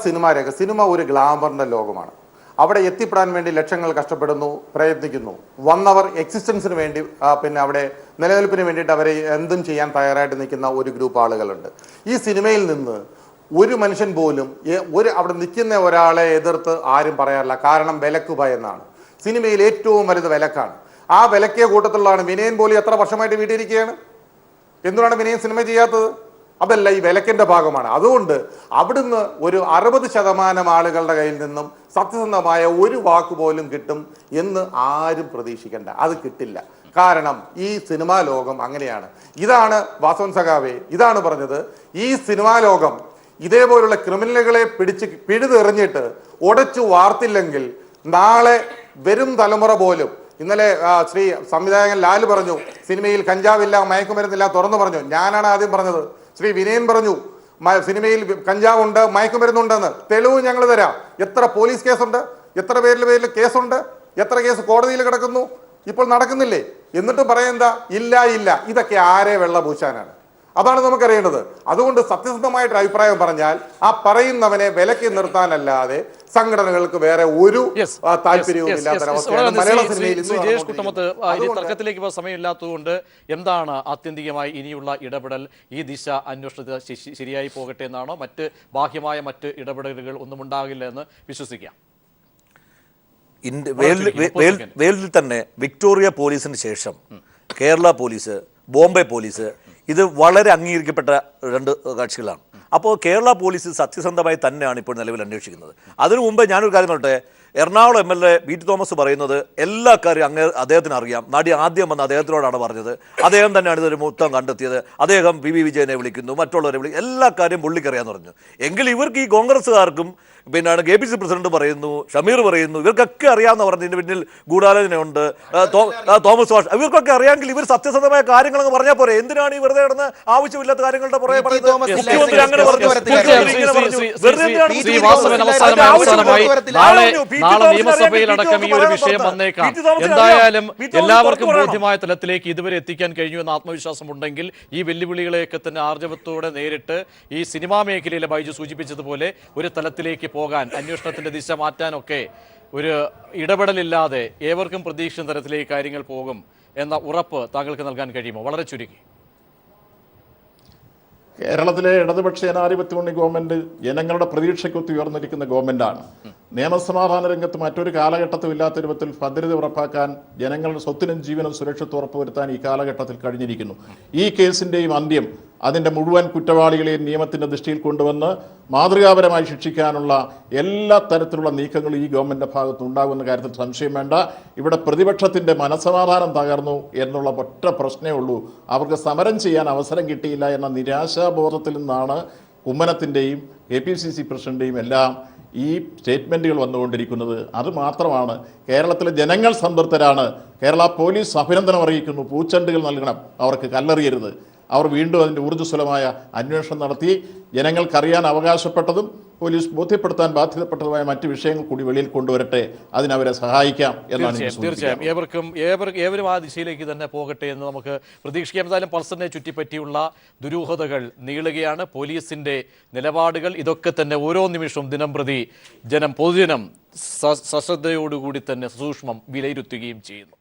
S3: സിനിമ ഒരു ഗ്ലാമറിന്റെ ലോകമാണ്. അവിടെ എത്തിപ്പെടാൻ വേണ്ടി ലക്ഷങ്ങൾ കഷ്ടപ്പെടുന്നു, പ്രയത്നിക്കുന്നു. വന്നവർ എക്സിസ്റ്റൻസിന് വേണ്ടി പിന്നെ അവിടെ നിലനിൽപ്പിന് വേണ്ടിയിട്ട് അവരെ എന്തും ചെയ്യാൻ തയ്യാറായിട്ട് നിൽക്കുന്ന ഒരു ഗ്രൂപ്പ് ആളുകളുണ്ട്. ഈ സിനിമയിൽ നിന്ന് ഒരു മനുഷ്യൻ പോലും അവിടെ നിൽക്കുന്ന ഒരാളെ എതിർത്ത് ആരും പറയാറില്ല. കാരണം വിലക്ക് ഭയന്നാണ്. സിനിമയിൽ ഏറ്റവും വലുത് വിലക്കാണ്. ആ വിലക്കിയ കൂട്ടത്തിലുള്ളതാണ് വിനയൻ പോലും എത്ര വർഷമായിട്ട് വീട്ടിലിരിക്കുകയാണ്. എന്തുകൊണ്ടാണ് വിനയൻ സിനിമ ചെയ്യാത്തത്? അതല്ല, ഈ വിലക്കിന്റെ ഭാഗമാണ്. അതുകൊണ്ട് അവിടുന്ന് ഒരു 60% ആളുകളുടെ കയ്യിൽ നിന്നും സത്യസന്ധമായ ഒരു വാക്ക് പോലും കിട്ടും എന്ന് ആരും പ്രതീക്ഷിക്കേണ്ട. അത് കിട്ടില്ല. കാരണം ഈ സിനിമാ ലോകം അങ്ങനെയാണ്. ഇതാണ് വാസവൻ സഖാവേ, ഇതാണ് പറഞ്ഞത്. ഈ സിനിമാ ലോകം ഇതേപോലുള്ള ക്രിമിനലുകളെ പിഴുതെറിഞ്ഞിട്ട് ഉടച്ചു വാർത്തില്ലെങ്കിൽ നാളെ വരും തലമുറ പോലും, ഇന്നലെ ശ്രീ സംവിധായകൻ ലാല് പറഞ്ഞു സിനിമയിൽ കഞ്ചാവില്ല, മയക്കുമരുന്നില്ല, തുറന്നു പറഞ്ഞു. ഞാനാണ് ആദ്യം പറഞ്ഞത്. ശ്രീ വിനയൻ പറഞ്ഞു സിനിമയിൽ കഞ്ചാവുണ്ട്, മയക്കുമരുന്നുണ്ടെന്ന്. തെളിവ് ഞങ്ങൾ തരാം. എത്ര പോലീസ് കേസുണ്ട്, എത്ര പേരിൽ കേസുണ്ട്, എത്ര കേസ് കോടതിയിൽ കിടക്കുന്നു, ഇപ്പോൾ നടക്കുന്നില്ലേ? എന്നിട്ട് പറയുന്ന ഇല്ല. ഇതൊക്കെ ആരെ വെള്ളപൂശാനാണ്? അതാണ് നമുക്കറിയേണ്ടത്. അതുകൊണ്ട് സത്യസന്ധമായിട്ട് അഭിപ്രായം പറഞ്ഞാൽ ആ പറയുന്നവനെ വിലക്കി നിർത്താനല്ലാതെ സംഘടനകൾക്ക് വേറെ ഒരു താല്പര്യവും
S1: തർക്കത്തിലേക്ക് സമയമില്ലാത്തതുകൊണ്ട് എന്താണ് ആത്യന്തികമായി ഇനിയുള്ള ഇടപെടൽ? ഈ ദിശ അന്വേഷണത്തിൽ ശരിയായി പോകട്ടെ എന്നാണോ? ബാഹ്യമായ മറ്റ് ഇടപെടലുകൾ ഒന്നും ഉണ്ടാകില്ല എന്ന് വിശ്വസിക്കാം.
S6: വേൾഡിൽ തന്നെ വിക്ടോറിയ പോലീസിന് ശേഷം കേരള പോലീസ്, ബോംബെ പോലീസ്, ഇത് വളരെ അംഗീകരിക്കപ്പെട്ട രണ്ട് കക്ഷികളാണ്. അപ്പോൾ കേരള പോലീസ് സത്യസന്ധമായി തന്നെയാണ് ഇപ്പോൾ നിലവിൽ അന്വേഷിക്കുന്നത്. അതിനു മുമ്പ് ഞാനൊരു കാര്യം പറയട്ടെ. Ernakulam MLA P T Thomas പറയുന്നത് എല്ലാ കാര്യം അദ്ദേഹത്തിന് അറിയാം. നടി ആദ്യം വന്ന് അദ്ദേഹത്തിനോടാണ് പറഞ്ഞത്. അദ്ദേഹം തന്നെയാണ് ഇതൊരു മൊത്തം കണ്ടെത്തിയത്. അദ്ദേഹം PV വിജയനെ വിളിക്കുന്നു, മറ്റുള്ളവരെ വിളിക്കുന്നു, എല്ലാ കാര്യം പുള്ളിക്കറിയാന്ന് പറഞ്ഞു. എങ്കിൽ ഇവർക്ക് ഈ കോൺഗ്രസ്സുകാർക്കും പിന്നാണ് KPC പ്രസിഡന്റ് പറയുന്നു, ഷമീർ പറയുന്നു, ഇവർക്കൊക്കെ അറിയാമെന്ന് പറഞ്ഞു. ഇതിന് പിന്നിൽ ഗൂഢാലോചനയുണ്ട്, തോമസ് വാഷ്, ഇവർക്കൊക്കെ അറിയാമെങ്കിൽ ഇവർ സത്യസന്ധമായ കാര്യങ്ങളങ്ങ് പറഞ്ഞാൽ പോരെ. എന്തിനാണ് ഈ വെറുതെ കിടന്ന് ആവശ്യമില്ലാത്ത കാര്യങ്ങളുടെ പുറകെ പറയുന്നത്? മുഖ്യമന്ത്രി അങ്ങനെ പറഞ്ഞു,
S1: നാളെ നിയമസഭയിലടക്കം ഈ ഒരു വിഷയം വന്നേക്കാം. എന്തായാലും എല്ലാവർക്കും ബോധ്യമായ തലത്തിലേക്ക് ഇതുവരെ എത്തിക്കാൻ കഴിഞ്ഞു എന്ന ആത്മവിശ്വാസം ഉണ്ടെങ്കിൽ ഈ വെല്ലുവിളികളെയൊക്കെ തന്നെ ആർജവത്തോടെ നേരിട്ട് ഈ സിനിമാ മേഖലയിലെ ബൈജു സൂചിപ്പിച്ചതുപോലെ ഒരു തലത്തിലേക്ക് പോകാൻ, അന്വേഷണത്തിന്റെ ദിശ മാറ്റാനൊക്കെ ഒരു ഇടപെടലില്ലാതെ ഏവർക്കും പ്രതീക്ഷിക്കുന്ന തരത്തിലേക്ക് കാര്യങ്ങൾ പോകും എന്ന ഉറപ്പ് താങ്കൾക്ക് നൽകാൻ കഴിയുമോ? വളരെ ചുരുക്കി.
S4: കേരളത്തിലെ ഇടതുപക്ഷ ജനാധിപത്യ മുന്നണി ഗവൺമെന്റ് ജനങ്ങളുടെ പ്രതീക്ഷയ്ക്കൊത്ത് ഉയർന്നിരിക്കുന്ന ഗവൺമെന്റാണ്. നിയമസമാധാന രംഗത്ത് മറ്റൊരു കാലഘട്ടത്തും ഇല്ലാത്ത രൂപത്തിൽ ഭദ്രത ഉറപ്പാക്കാൻ, ജനങ്ങളുടെ സ്വത്തിനും ജീവനും സുരക്ഷിതത്വം ഉറപ്പുവരുത്താൻ ഈ കാലഘട്ടത്തിൽ കഴിഞ്ഞിരിക്കുന്നു. ഈ കേസിന്റെയും അന്ത്യം അതിൻ്റെ മുഴുവൻ കുറ്റവാളികളെയും നിയമത്തിൻ്റെ ദൃഷ്ടിയിൽ കൊണ്ടുവന്ന് മാതൃകാപരമായി ശിക്ഷിക്കാനുള്ള എല്ലാ തരത്തിലുള്ള നീക്കങ്ങളും ഈ ഗവൺമെൻറ് ഭാഗത്ത് ഉണ്ടാകുന്ന കാര്യത്തിൽ സംശയം വേണ്ട. ഇവിടെ പ്രതിപക്ഷത്തിൻ്റെ മനസ്സമാധാനം തകർന്നു എന്നുള്ള ഒറ്റ പ്രശ്നമേ ഉള്ളൂ. അവർക്ക് സമരം ചെയ്യാൻ അവസരം കിട്ടിയില്ല എന്ന നിരാശാബോധത്തിൽ നിന്നാണ് കുമ്മനത്തിൻ്റെയും KPCC പ്രസിഡന്റിൻ്റെയും എല്ലാം ഈ സ്റ്റേറ്റ്മെൻറ്റുകൾ വന്നുകൊണ്ടിരിക്കുന്നത്. അത് മാത്രമാണ്. കേരളത്തിലെ ജനങ്ങൾ സംതൃപ്തരാണ്. കേരള പോലീസ് അഭിനന്ദനം അറിയിക്കുന്നു. പൂച്ചെണ്ടുകൾ നൽകണം, അവർക്ക് കല്ലെറിയരുത്. അവർ വീണ്ടും അതിൻ്റെ ഊർജ്ജസ്വലമായ അന്വേഷണം നടത്തി ജനങ്ങൾക്കറിയാൻ അവകാശപ്പെട്ടതും പോലീസ് ബോധ്യപ്പെടുത്താൻ ബാധ്യതപ്പെട്ടതുമായ മറ്റു വിഷയങ്ങൾ കൂടി വെളിയിൽ കൊണ്ടുവരട്ടെ. അതിനവരെ സഹായിക്കാം എന്നാണ്.
S1: തീർച്ചയായും ഏവരും ആ ദിശയിലേക്ക് തന്നെ പോകട്ടെ എന്ന് നമുക്ക് പ്രതീക്ഷിക്കാം. എന്തായാലും പൾസറിനെ ചുറ്റിപ്പറ്റിയുള്ള ദുരൂഹതകൾ നീളുകയാണ്. പോലീസിന്റെ നിലപാടുകൾ ഇതൊക്കെ തന്നെ ഓരോ നിമിഷവും ദിനംപ്രതി പൊതുജനം സശ്രദ്ധയോടുകൂടി തന്നെ സൂക്ഷ്മം വിലയിരുത്തുകയും ചെയ്യുന്നു.